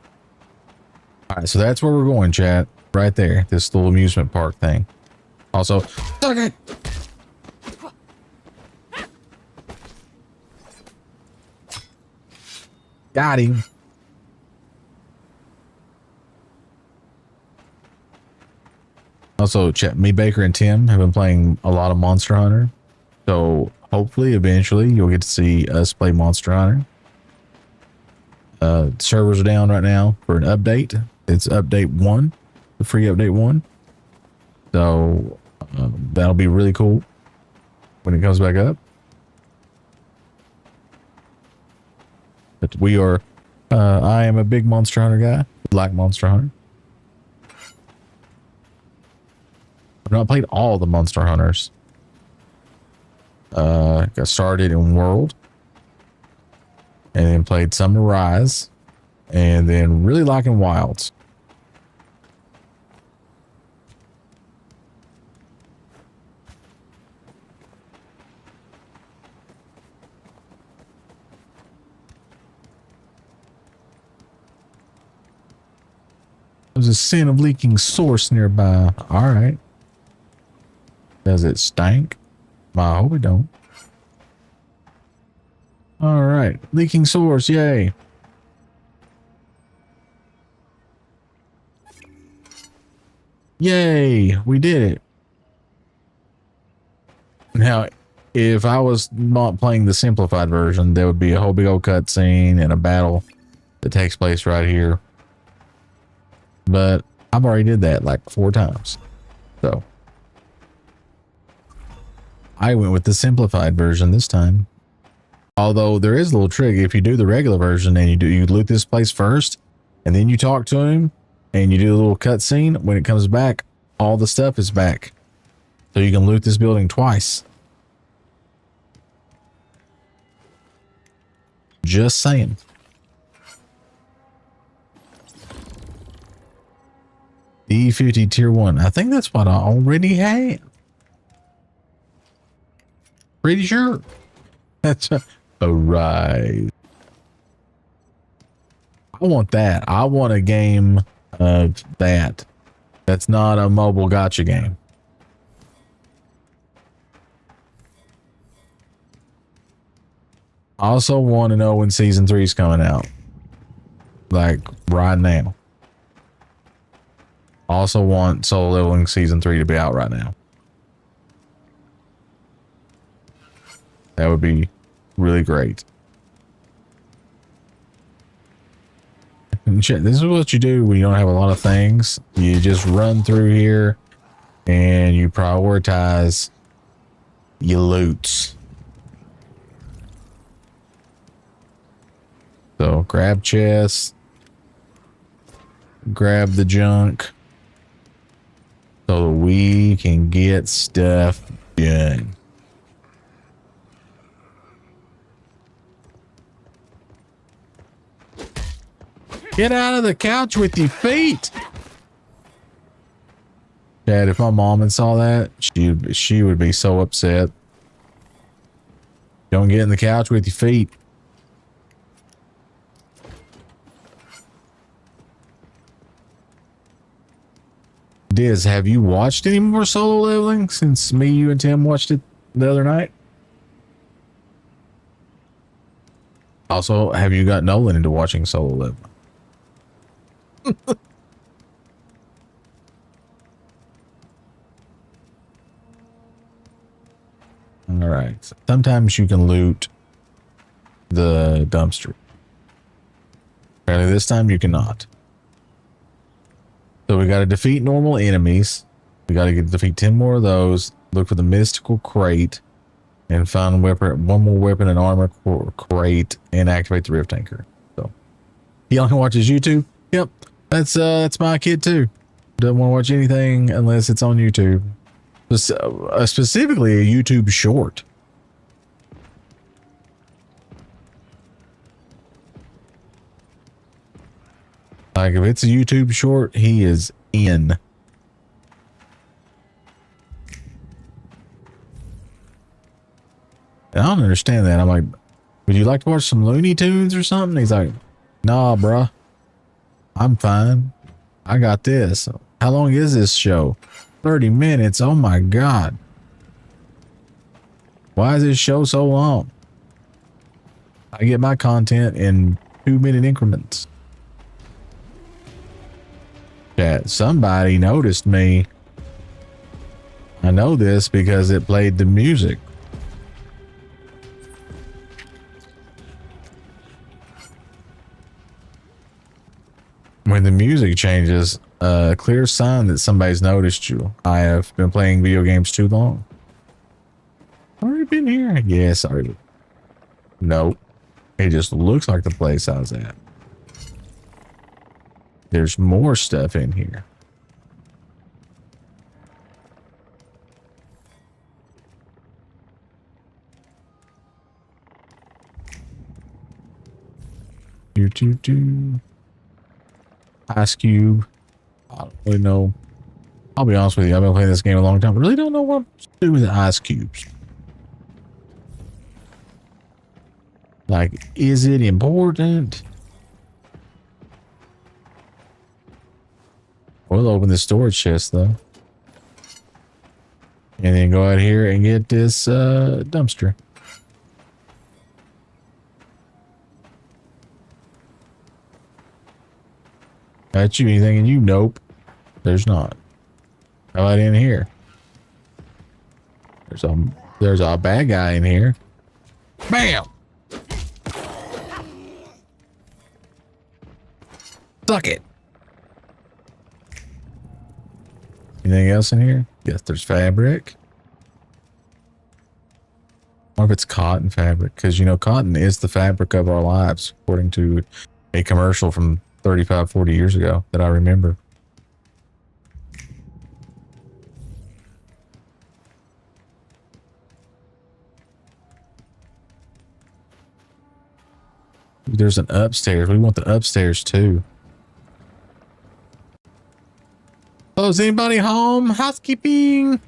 A: All right, so that's where we're going, chat. Right there, this little amusement park thing. Also, okay. Got him. Also, chat, me, Baker, and Tim have been playing a lot of Monster Hunter. So hopefully, eventually, you'll get to see us play Monster Hunter. Servers are down right now for an update. It's update 1. The free update 1. So that'll be really cool when it comes back up. But we are, I am a big Monster Hunter guy. Like Monster Hunter. I've not played all the Monster Hunters. Got started in World. And then played some Rise. And then really liking Wilds. There's a scent of leaking source nearby. All right. Does it stank? I hope it don't. All right. Leaking source. Yay. Yay. We did it. Now, if I was not playing the simplified version, there would be a whole big old cutscene and a battle that takes place right here. But I've already did that like 4 times. So I went with the simplified version this time. Although there is a little trick. If you do the regular version and you loot this place first and then you talk to him and you do a little cutscene, when it comes back, all the stuff is back. So you can loot this building twice. Just saying. E50 tier 1. I think that's what I already have. Pretty sure. That's a rise. I want that. I want a game of that. That's not a mobile gacha game. I also want to know when season 3 is coming out. Like right now. Also want Solo Leveling Season 3 to be out right now. That would be really great. And shit, this is what you do when you don't have a lot of things. You just run through here and you prioritize your loots. So grab chests. Grab the junk. So we can get stuff done. Get out of the couch with your feet. Dad, if my mom had saw that, she would be so upset. Don't get in the couch with your feet. Diz, have you watched any more solo leveling since me, you, and Tim watched it the other night? Also, have you got Nolan into watching solo leveling? All right. Sometimes you can loot the dumpster. Apparently this time you cannot. So we got to defeat normal enemies. We got to defeat 10 more of those. Look for the mystical crate and find one more weapon and armor crate and activate the rift anchor. So he only watches YouTube. Yep, that's my kid too. Doesn't want to watch anything unless it's on YouTube. Specifically a YouTube short. Like if it's a YouTube short, he is in. And I don't understand that. I'm like, would you like to watch some Looney Tunes or something? He's like, nah, bruh. I'm fine. I got this. How long is this show? 30 minutes. Oh my God. Why is this show so long? I get my content in 2-minute increments. Chat, somebody noticed me. I know this because it played the music. When the music changes, a clear sign that somebody's noticed you. I have been playing video games too long. Already been here? Yes, already. Nope. It just looks like the place I was at. There's more stuff in here. Do. Ice Cube. I don't really know. I'll be honest with you. I've been playing this game a long time. I really don't know what to do with the ice cubes. Like, is it important? We'll open the storage chest though. And then go out here and get this dumpster. Got you anything in you? Nope. There's not. How about in here? There's a bad guy in here. Bam! Suck it. Anything else in here? Yes, there's fabric. Or if it's cotton fabric, because you know cotton is the fabric of our lives, according to a commercial from 35, 40 years ago that I remember. There's an upstairs. We want the upstairs too. Oh, is anybody home? Housekeeping.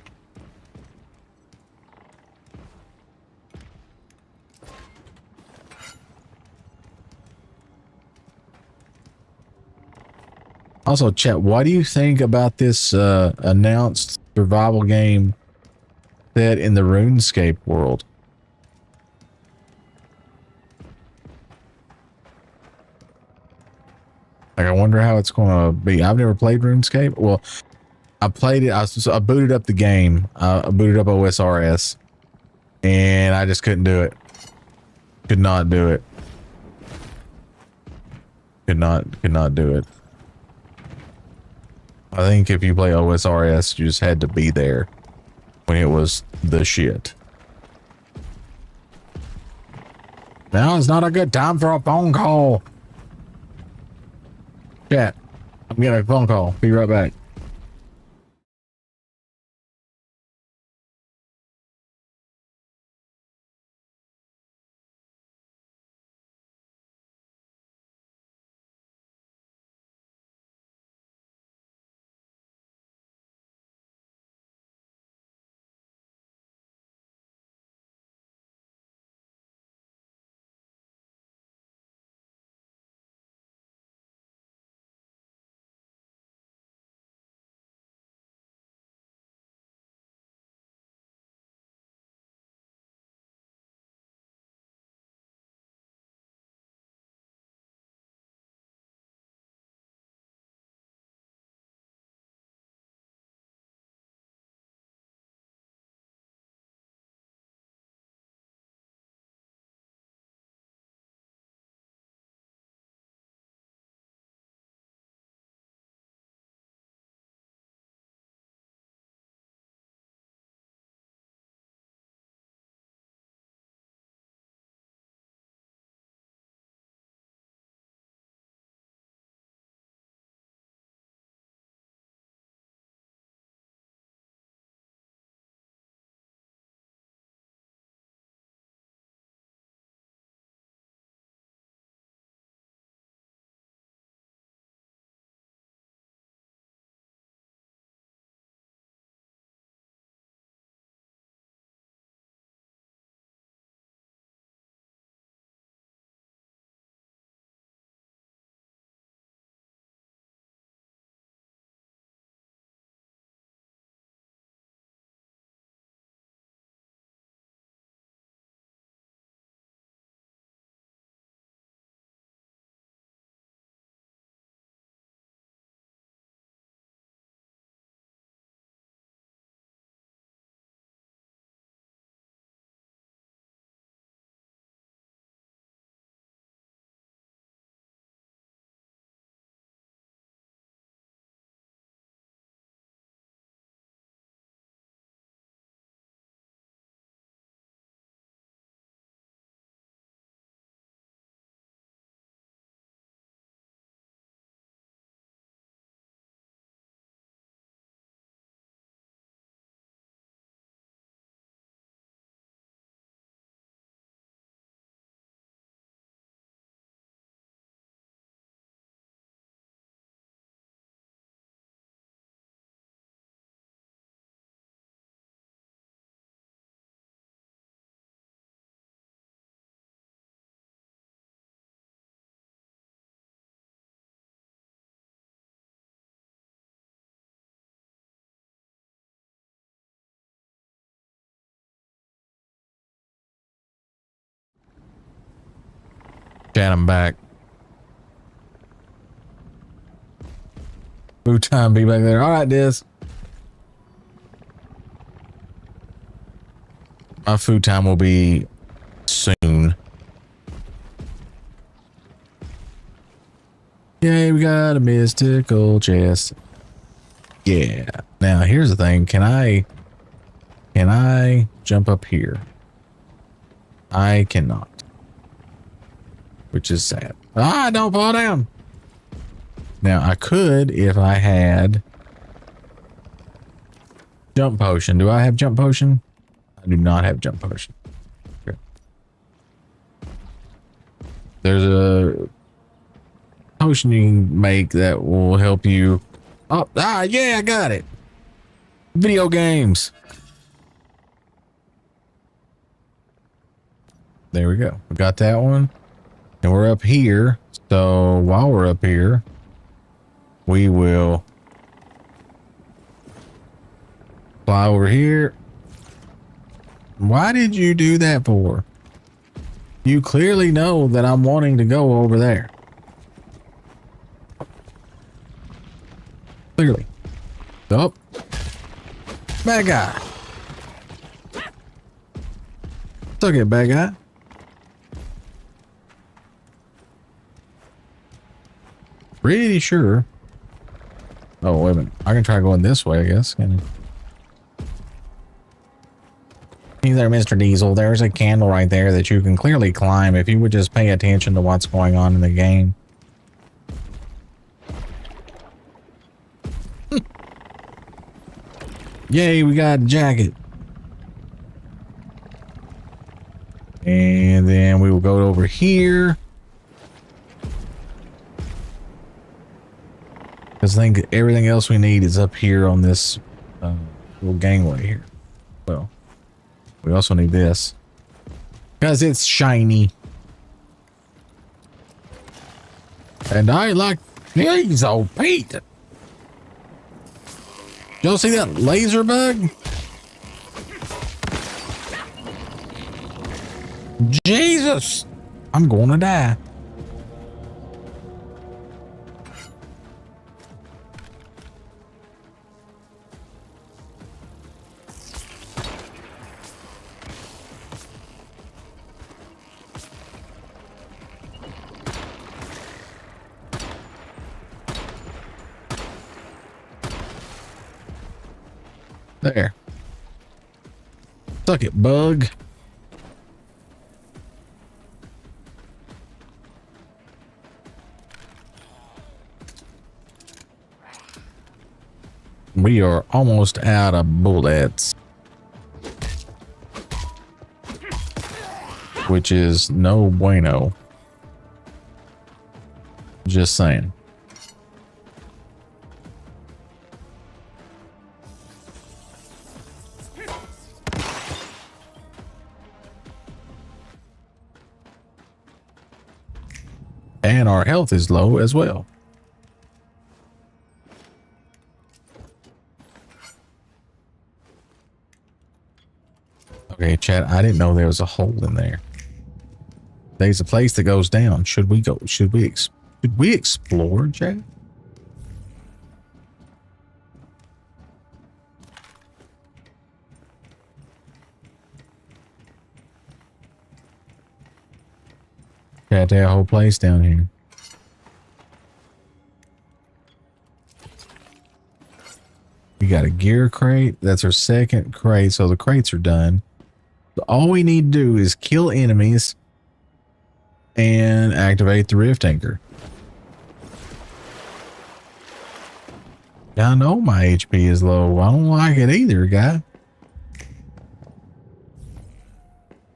A: Also, chat, what do you think about this announced survival game set in the RuneScape world? Like, I wonder how it's going to be. I've never played RuneScape. Well, I played it. I booted up the game. I booted up OSRS, and I just couldn't do it. Could not do it. Could not do it. I think if you play OSRS, you just had to be there when it was the shit. Now is not a good time for a phone call. Chat, I'm getting a phone call. Be right back. Chat, I'm back. Food time, be back there. All right, Diz. My food time will be soon. Yay, we got a mystical chest. Yeah. Now here's the thing. Can I jump up here? I cannot. Which is sad. Ah, don't fall down. Now I could if I had jump potion. Do I have jump potion? I do not have jump potion. Okay. There's a potion you can make that will help you. Oh, yeah, I got it. Video games. There we go. We got that one. And we're up here. So while we're up here, we will fly over here. Why did you do that for? You clearly know that I'm wanting to go over there. Clearly. Oh. Bad guy. Suck it, bad guy. Pretty sure. Oh, wait a minute. I can try going this way, I guess. Can Hey there, Mr. Diesel. There's a candle right there that you can clearly climb if you would just pay attention to what's going on in the game. Yay, we got a jacket. And then we will go over here. Because I think everything else we need is up here on this little gangway here. Well, we also need this. Because it's shiny. And I like these old Pete. Y'all see that laser bug? Jesus! I'm gonna die. There. Suck it, bug. We are almost out of bullets. Which is no bueno. Just saying. And our health is low as well. Okay, chat, I didn't know there was a hole in there. There's a place that goes down. Should we go? Should we explore, chat? Got that whole place down here. We got a gear crate. That's our second crate. So the crates are done. So all we need to do is kill enemies and activate the rift anchor. I know my HP is low. I don't like it either, guy.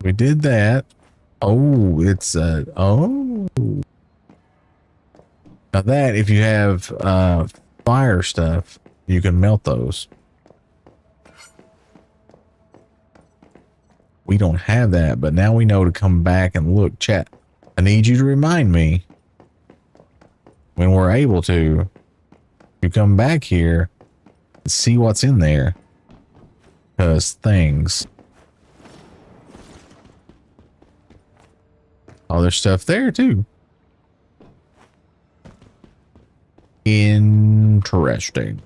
A: We did that. Oh, it's oh. Now that if you have fire stuff, you can melt those. We don't have that, but now we know to come back and look. Chat, I need you to remind me when we're able to come back here and see what's in there. Because things. Oh, there's stuff there too. Interesting.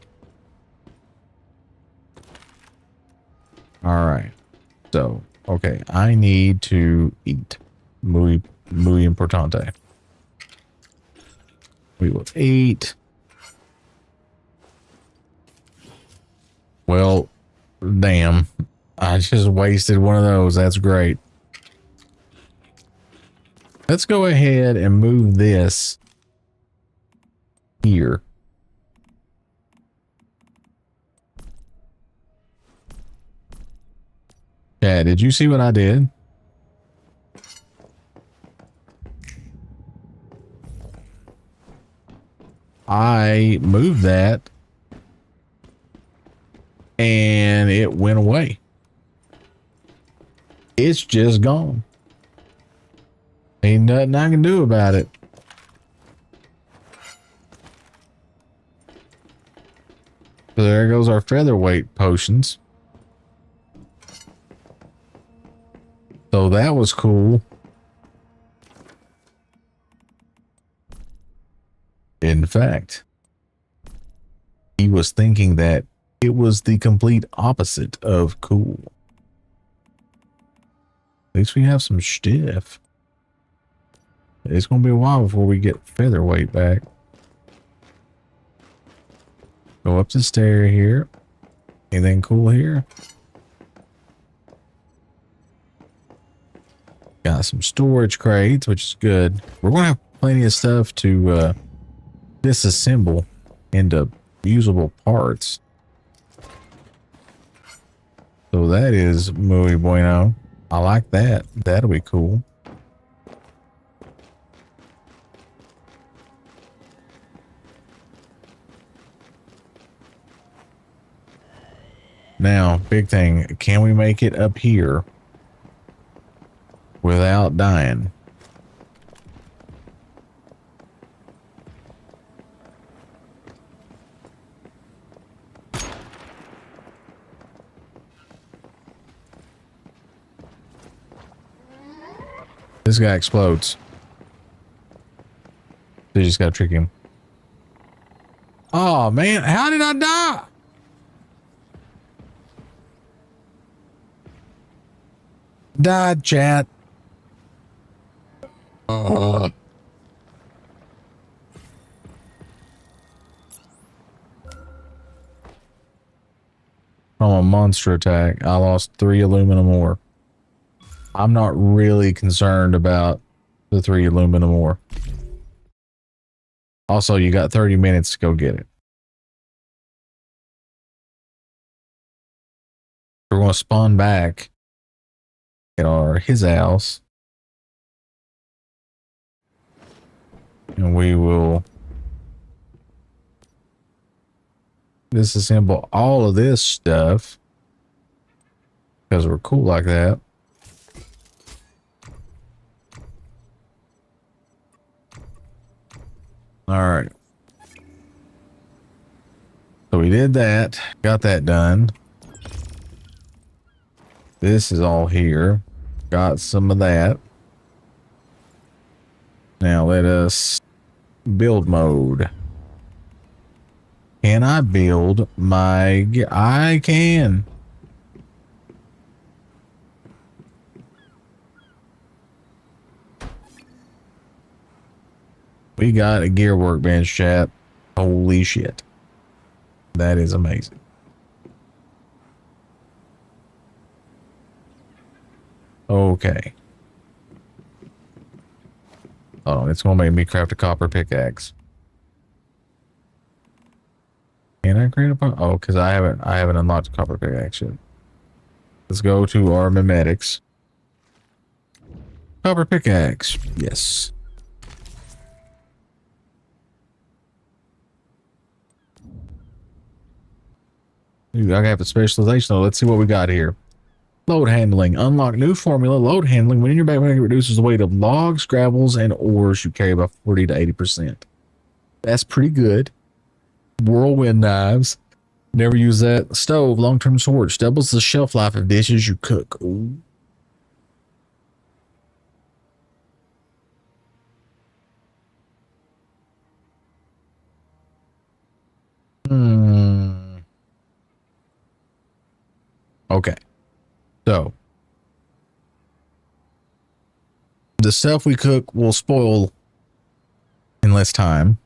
A: All right. So, okay, I need to eat. Muy importante. We will eat. Well, damn. I just wasted one of those. That's great. Let's go ahead and move this here. Yeah, did you see what I did? I moved that and it went away. It's just gone. Ain't nothing I can do about it. So there goes our featherweight potions. So that was cool. In fact, he was thinking that it was the complete opposite of cool. At least we have some stiff. It's going to be a while before we get featherweight back. Go up the stair here. Anything cool here? Got some storage crates, which is good. We're going to have plenty of stuff to disassemble into usable parts. So that is muy bueno. I like that. That'll be cool. Now, big thing. Can we make it up here without dying? This guy explodes. They just gotta trick him. Oh man, how did I die? Died, chat. From a monster attack, I lost 3 aluminum ore. I'm not really concerned about the 3 aluminum ore. Also, you got 30 minutes to go get it. We're going to spawn back at his house. And we will disassemble all of this stuff because we're cool like that. All right. So we did that, got that done. This is all here. Got some of that. Now let us build mode. Can I build my... I can. We got a gear workbench, chat. Holy shit. That is amazing. Okay. Oh, it's gonna make me craft a copper pickaxe. Can I create a... Oh, because I haven't unlocked a copper pickaxe yet. Let's go to our mimetics. Copper pickaxe. Yes. Ooh, I have a specialization though. Let's see what we got here. Load handling. Unlock new formula. Load handling. When in your backpack, it reduces the weight of logs, gravels, and ores you carry by 40 to 80%. That's pretty good. Whirlwind knives. Never use that. Stove. Long-term storage. Doubles the shelf life of dishes you cook. Ooh. Okay. So the stuff we cook will spoil in less time,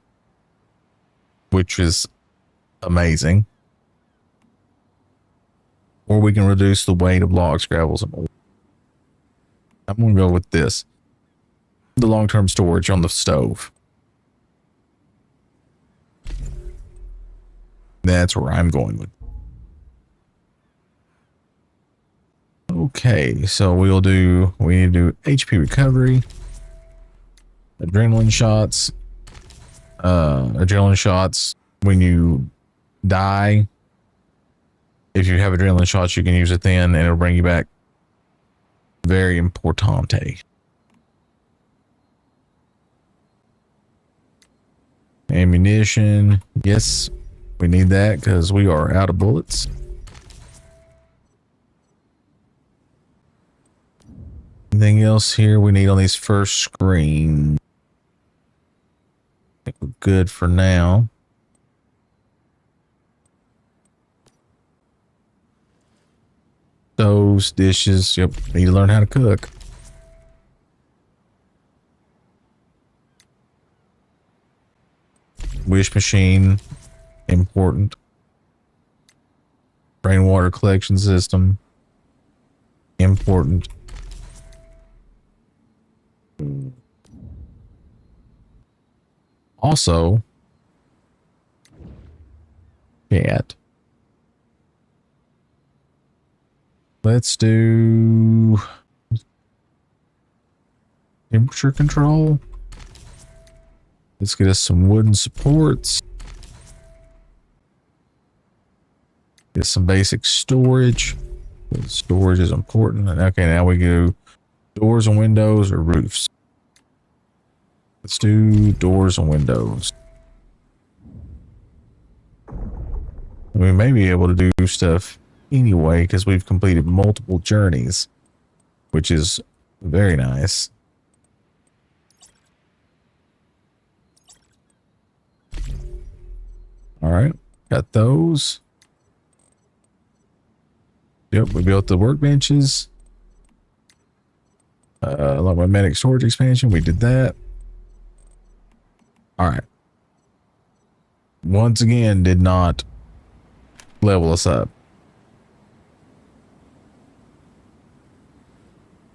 A: which is amazing. Or we can reduce the weight of logs, gravels, and oil. I'm going to go with this. The long-term storage on the stove. That's where I'm going with. Okay, so we need to do HP recovery, adrenaline shots. Adrenaline shots when you die. If you have adrenaline shots, you can use it then, and it'll bring you back. Very importante. Ammunition. Yes, we need that because we are out of bullets. Anything else here we need on these first screens? I think we're good for now. Stoves, dishes. Yep, need to learn how to cook. Wish machine, important. Rainwater collection system, important. Also, cat. Let's do temperature control. Let's get us some wooden supports. Get some basic storage. Storage is important. Okay, now we go doors and windows or roofs. Let's do doors and windows. We may be able to do stuff anyway because we've completed multiple journeys, which is very nice. All right, got those. Yep, we built the workbenches. Like my medic storage expansion, we did that. All right. Once again, did not level us up.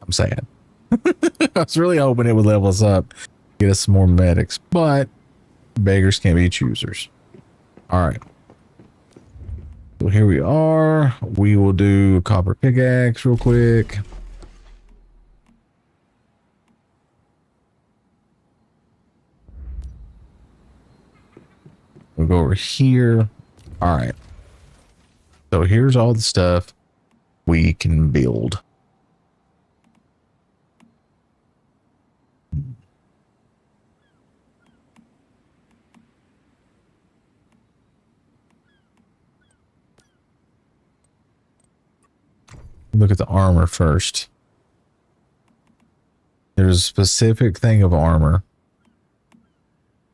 A: I'm sad. I was really hoping it would level us up, get us some more medics, but beggars can't be choosers. All right. So here we are. We will do a copper pickaxe real quick. We'll go over here. All right. So here's all the stuff we can build. Look at the armor first. There's a specific thing of armor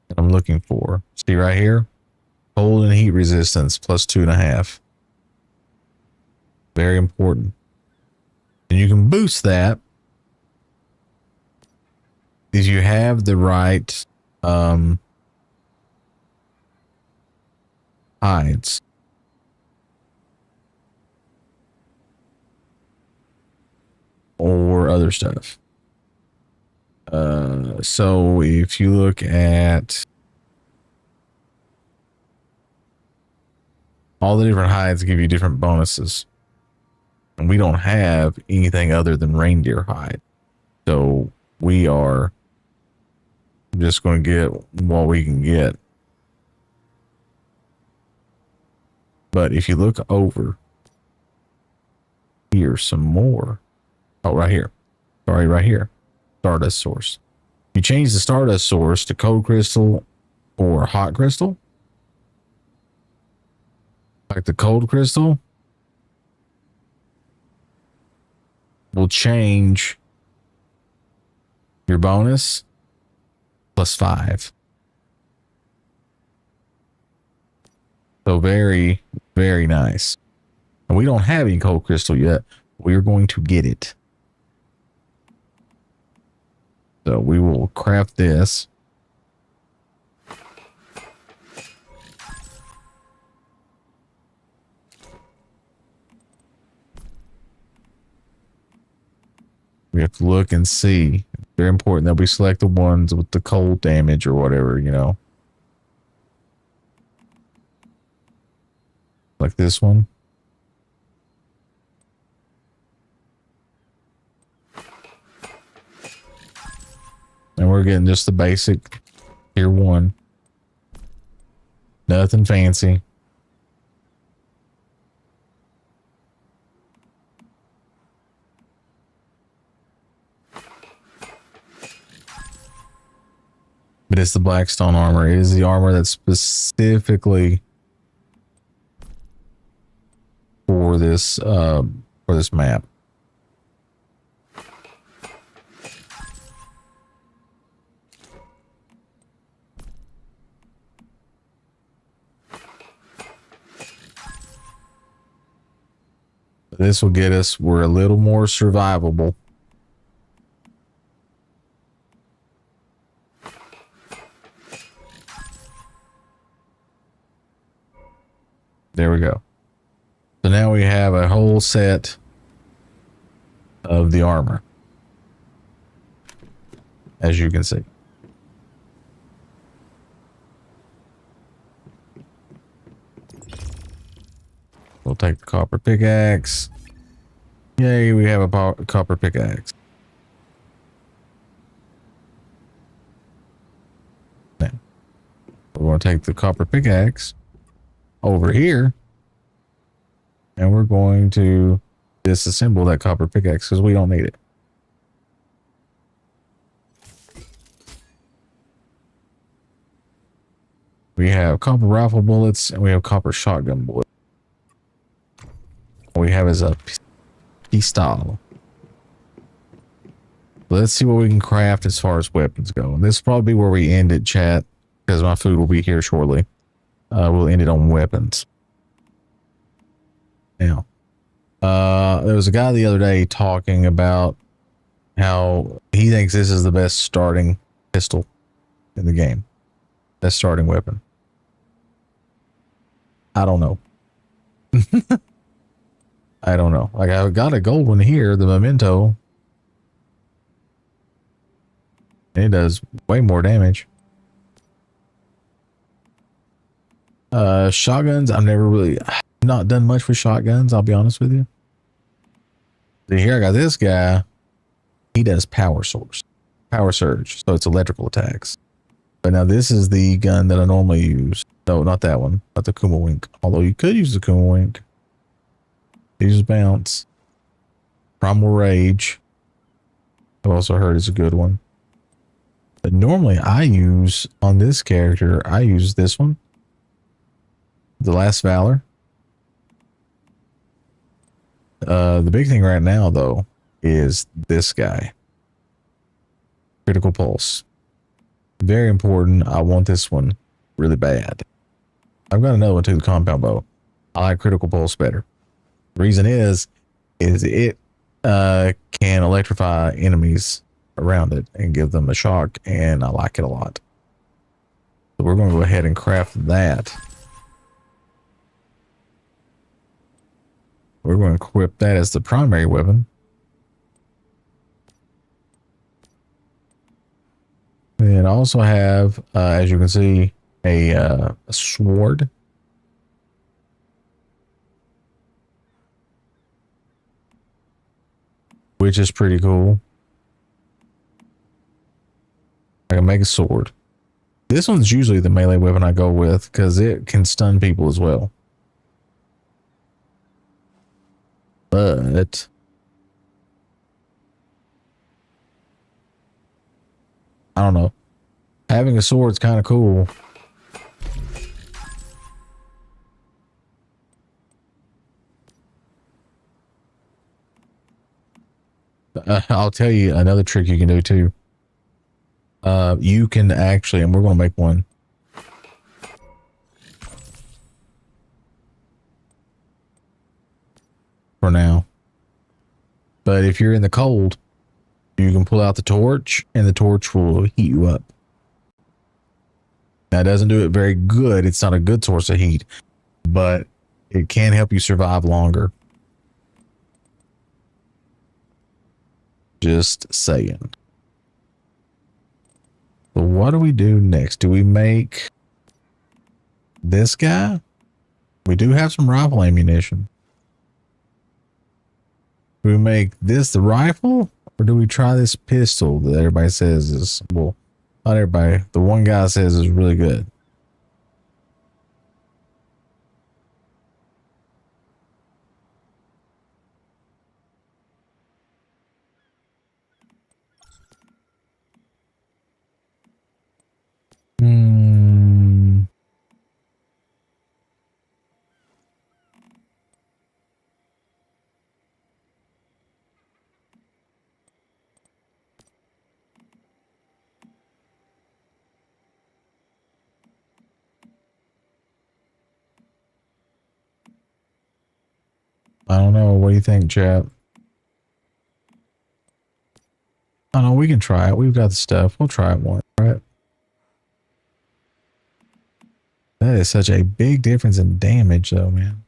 A: that I'm looking for. See right here? Cold and heat resistance plus 2.5. Very important. And you can boost that if you have the right hides. Or other stuff. So if you look at all the different hides, give you different bonuses, and we don't have anything other than reindeer hide, so we are just going to get what we can get. But if you look over here, some more. Oh, right here. Sorry, right here. Stardust source. You change the stardust source to cold crystal or hot crystal. Like the cold crystal will change your bonus plus 5. So very, very nice. And we don't have any cold crystal yet. We're going to get it. So we will craft this. We have to look and see. Very important that we select the ones with the cold damage or whatever, you know. Like this one. And we're getting just the basic tier 1. Nothing fancy. But it's the Blackstone armor. It is the armor that's specifically for this map. This will get us, we're a little more survivable. There we go. So now we have a whole set of the armor, as you can see. We'll take the copper pickaxe. Yay, we have a copper pickaxe. Now, we're going to take the copper pickaxe over here, and we're going to disassemble that copper pickaxe because we don't need it. We have copper rifle bullets, and we have copper shotgun bullets. What we have is a pistol. Let's see what we can craft as far as weapons go. And this will probably be where we end it, chat, because my food will be here shortly. We'll end it on weapons. Now, there was a guy the other day talking about how he thinks this is the best starting pistol in the game. Best starting weapon. I don't know. I don't know. Like, I've got a gold one here, the Memento. It does way more damage. Shotguns, I've not done much with shotguns, I'll be honest with you. See, here I got this guy. He does power surge, so it's electrical attacks. But now this is the gun that I normally use. No, not that one, not the Kuma Wink. Although you could use the Kuma Wink. Use bounce. Primal Rage. I've also heard is a good one. But normally I use, on this character, I use this one. The Last Valor. The big thing right now, though, is this guy. Critical Pulse. Very important. I want this one really bad. I've got another one too, the Compound Bow. I like Critical Pulse better. The reason is it can electrify enemies around it and give them a shock, and I like it a lot. So we're going to go ahead and craft that. We're going to equip that as the primary weapon. And I also have, as you can see, a sword. Which is pretty cool. I can make a sword. This one's usually the melee weapon I go with because it can stun people as well. But I don't know. Having a sword's kind of cool. I'll tell you another trick you can do too. You can actually, and we're going to make one. for now. But if you're in the cold, you can pull out the torch and the torch will heat you up. That doesn't do it very good. It's not a good source of heat, but it can help you survive longer. Just saying. So what do we do next? Do we make this guy? We do have some rifle ammunition. Do we make this the rifle? Or do we try this pistol that everybody says is, well, not everybody, the one guy says is really good. I don't know. What do you think, chat? I don't know. We can try it. We've got the stuff. We'll try it once, right? That is such a big difference in damage, though, man.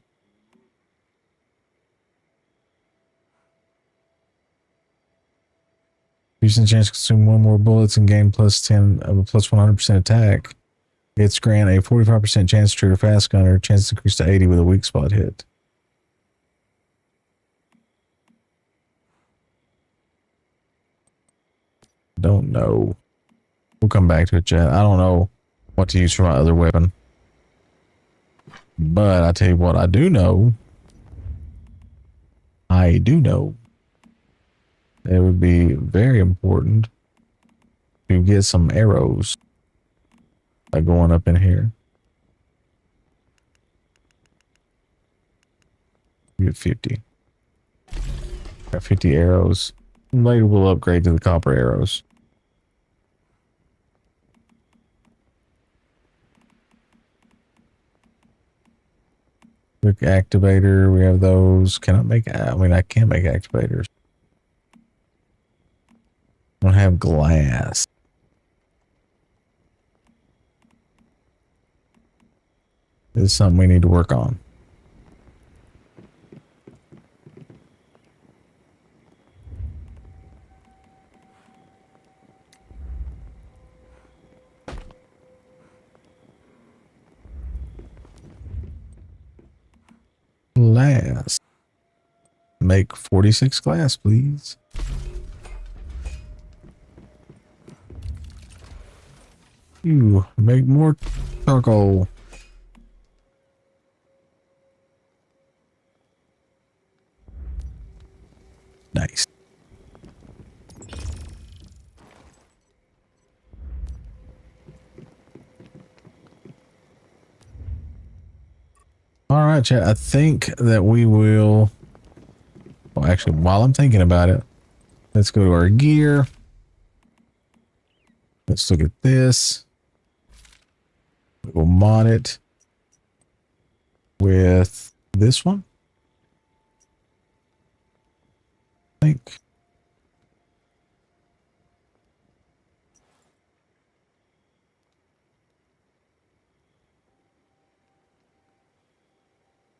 A: Using the chance to consume one more bullets and gain plus 10 of a plus 100% attack. It's grant a 45% chance to trigger fast gunner. Chance increase to 80 with a weak spot hit. Don't know. We'll come back to it, chat. I don't know what to use for my other weapon. But I tell you what, I do know. It would be very important to get some arrows by going up in here. Get 50. Got 50 arrows. Later we'll upgrade to the copper arrows. Quick activator, we have those. I can't make activators. I don't have glass. This is something we need to work on. Glass. Make 46 glass, please. You make more charcoal. Nice. All right, chat. I think that we will. Well, actually, while I'm thinking about it, let's go to our gear. Let's look at this. We'll mod it with this one. I think.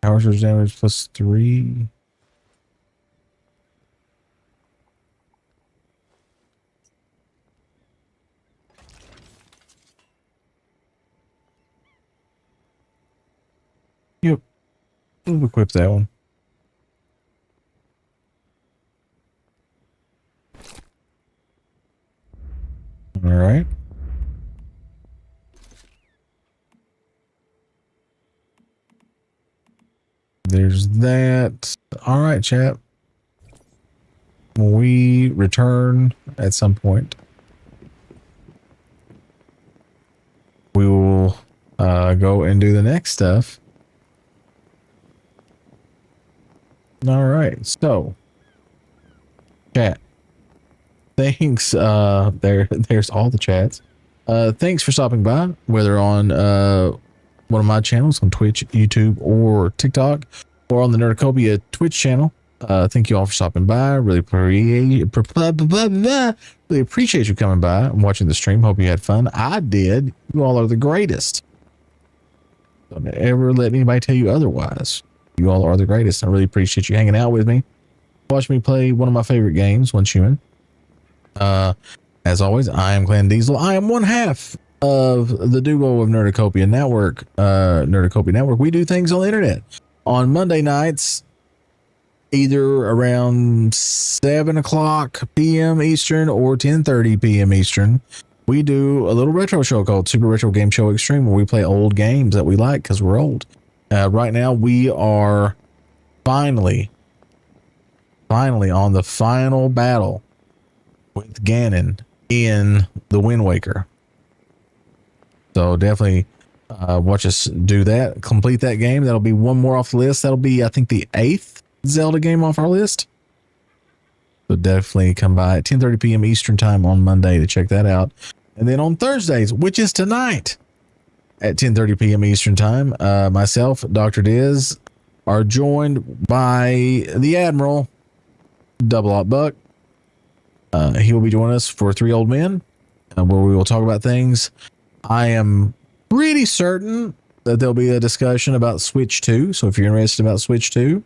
A: Power surge damage plus 3. Yep. We'll equip that one. All right. There's that. All right, chat. When we return at some point, we will go and do the next stuff. All right, so chat. Thanks. There's all the chats. Thanks for stopping by, whether on one of my channels on Twitch, YouTube, or TikTok, or on the Nerducopia Twitch channel. Thank you all for stopping by. Really appreciate you coming by and watching the stream. Hope you had fun. I did. You all are the greatest. Don't ever let anybody tell you otherwise. You all are the greatest. I really appreciate you hanging out with me. Watch me play one of my favorite games, Once Human. As always, I am Clandiesel. I am one half of the duo of Nerducopia Network. Nerducopia Network. We do things on the internet. On Monday nights, either around 7 o'clock p.m. Eastern or 10:30 p.m. Eastern, we do a little retro show called Super Retro Game Show Extreme, where we play old games that we like because we're old. Right now, we are finally on the final battle with Ganon in the Wind Waker. So definitely watch us do that, complete that game. That'll be one more off the list. That'll be, I think, the 8th Zelda game off our list. So definitely come by at 10:30 p.m. Eastern time on Monday to check that out. And then on Thursdays, which is tonight at 10:30 p.m. Eastern time, myself, Dr. Diz, are joined by the Admiral, Double Up Buck. He will be joining us for Three Old Men, where we will talk about things. I am pretty certain that there'll be a discussion about Switch 2. So if you're interested about Switch 2,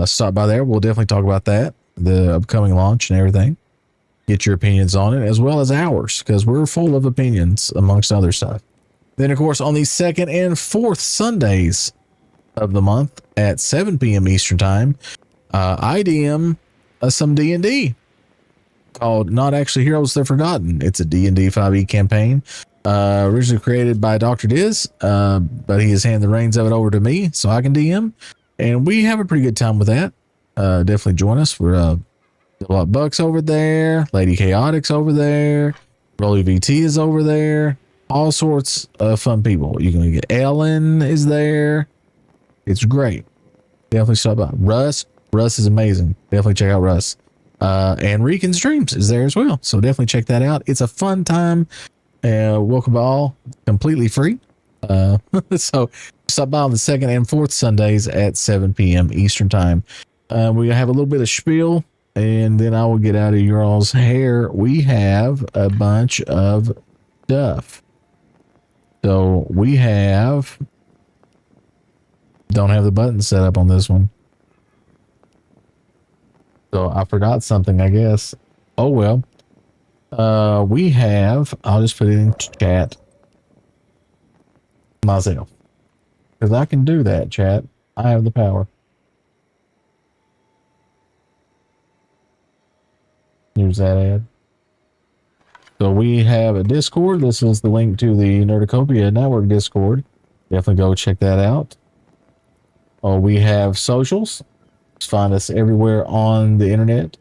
A: stop by there. We'll definitely talk about that, the upcoming launch and everything. Get your opinions on it as well as ours, because we're full of opinions amongst other stuff. Then, of course, on the 2nd and 4th Sundays of the month at 7 p.m. Eastern time, I DM some D&D called Not Actually Heroes They're Forgotten. It's a D&D 5e campaign originally created by Dr. Diz, but he has handed the reins of it over to me so I can DM, and we have a pretty good time with that. Definitely join us. We're a lot Bucks over there, Lady Chaotix over there, Rolly VT is over there, all sorts of fun people. You can get Ellen is there. It's great. Definitely stop by. Russ is amazing. Definitely check out Russ. And Reekin Streams is there as well. So definitely check that out. It's a fun time. Welcome all, completely free. So stop by on the 2nd and 4th Sundays at 7 p.m. Eastern time. We have a little bit of spiel, and then I will get out of your all's hair. We have a bunch of stuff. So we don't have the button set up on this one. So I forgot something, I guess. Oh, well. We have, I'll just put it in chat myself, because I can do that, chat. I have the power. Here's that ad. So we have a Discord. This is the link to the Nerducopia Network Discord. Definitely go check that out. Oh, we have socials. Find us everywhere on the internet.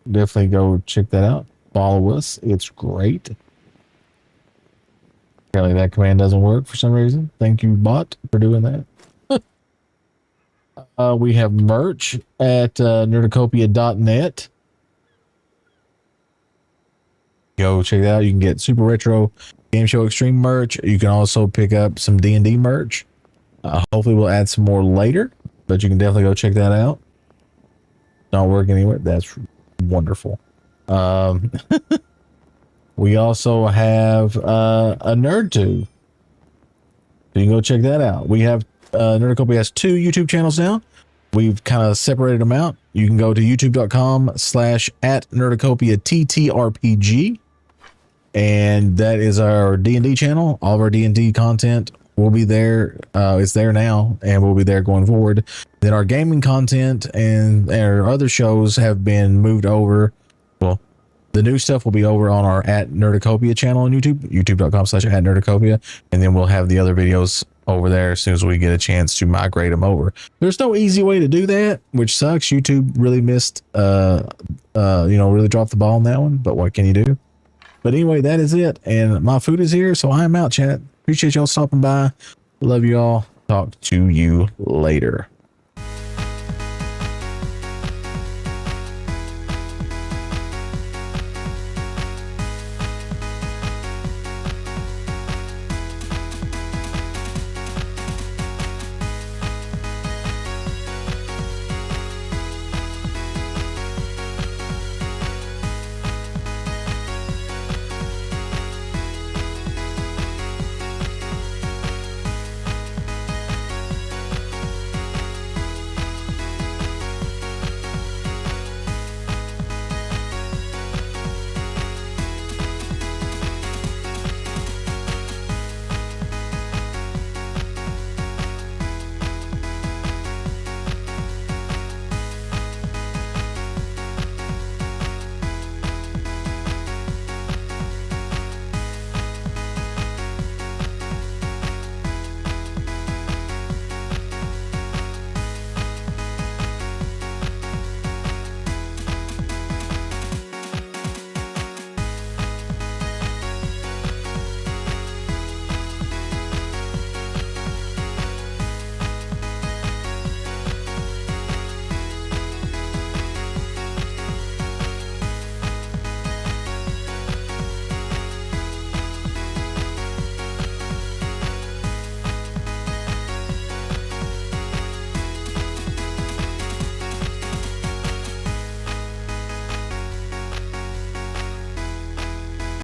A: Definitely go check that out. Follow us. It's great. Apparently that command doesn't work for some reason. Thank you, bot, for doing that. We have merch at nerducopia.net. Go check it out. You can get Super Retro Game Show Extreme merch. You can also pick up some D&D merch. Hopefully we'll add some more later, but you can definitely go check that out. Not work anywhere. That's wonderful. We also have a NerdTube. So you can go check that out. We have Nerducopia has 2 YouTube channels now. We've kind of separated them out. You can go to youtube.com/@NerducopiaTTRPG. And that is our D&D channel. All of our D&D content will be there. It's there now, and we'll be there going forward. Then our gaming content and our other shows have been moved over. Well, the new stuff will be over on our @Nerducopia channel on YouTube, youtube.com/@Nerducopia. And then we'll have the other videos over there as soon as we get a chance to migrate them over. There's no easy way to do that, which sucks. YouTube really missed, really dropped the ball on that one, but what can you do? But anyway, that is it. And my food is here, so I'm out, chat. Appreciate y'all stopping by. Love you all. Talk to you later.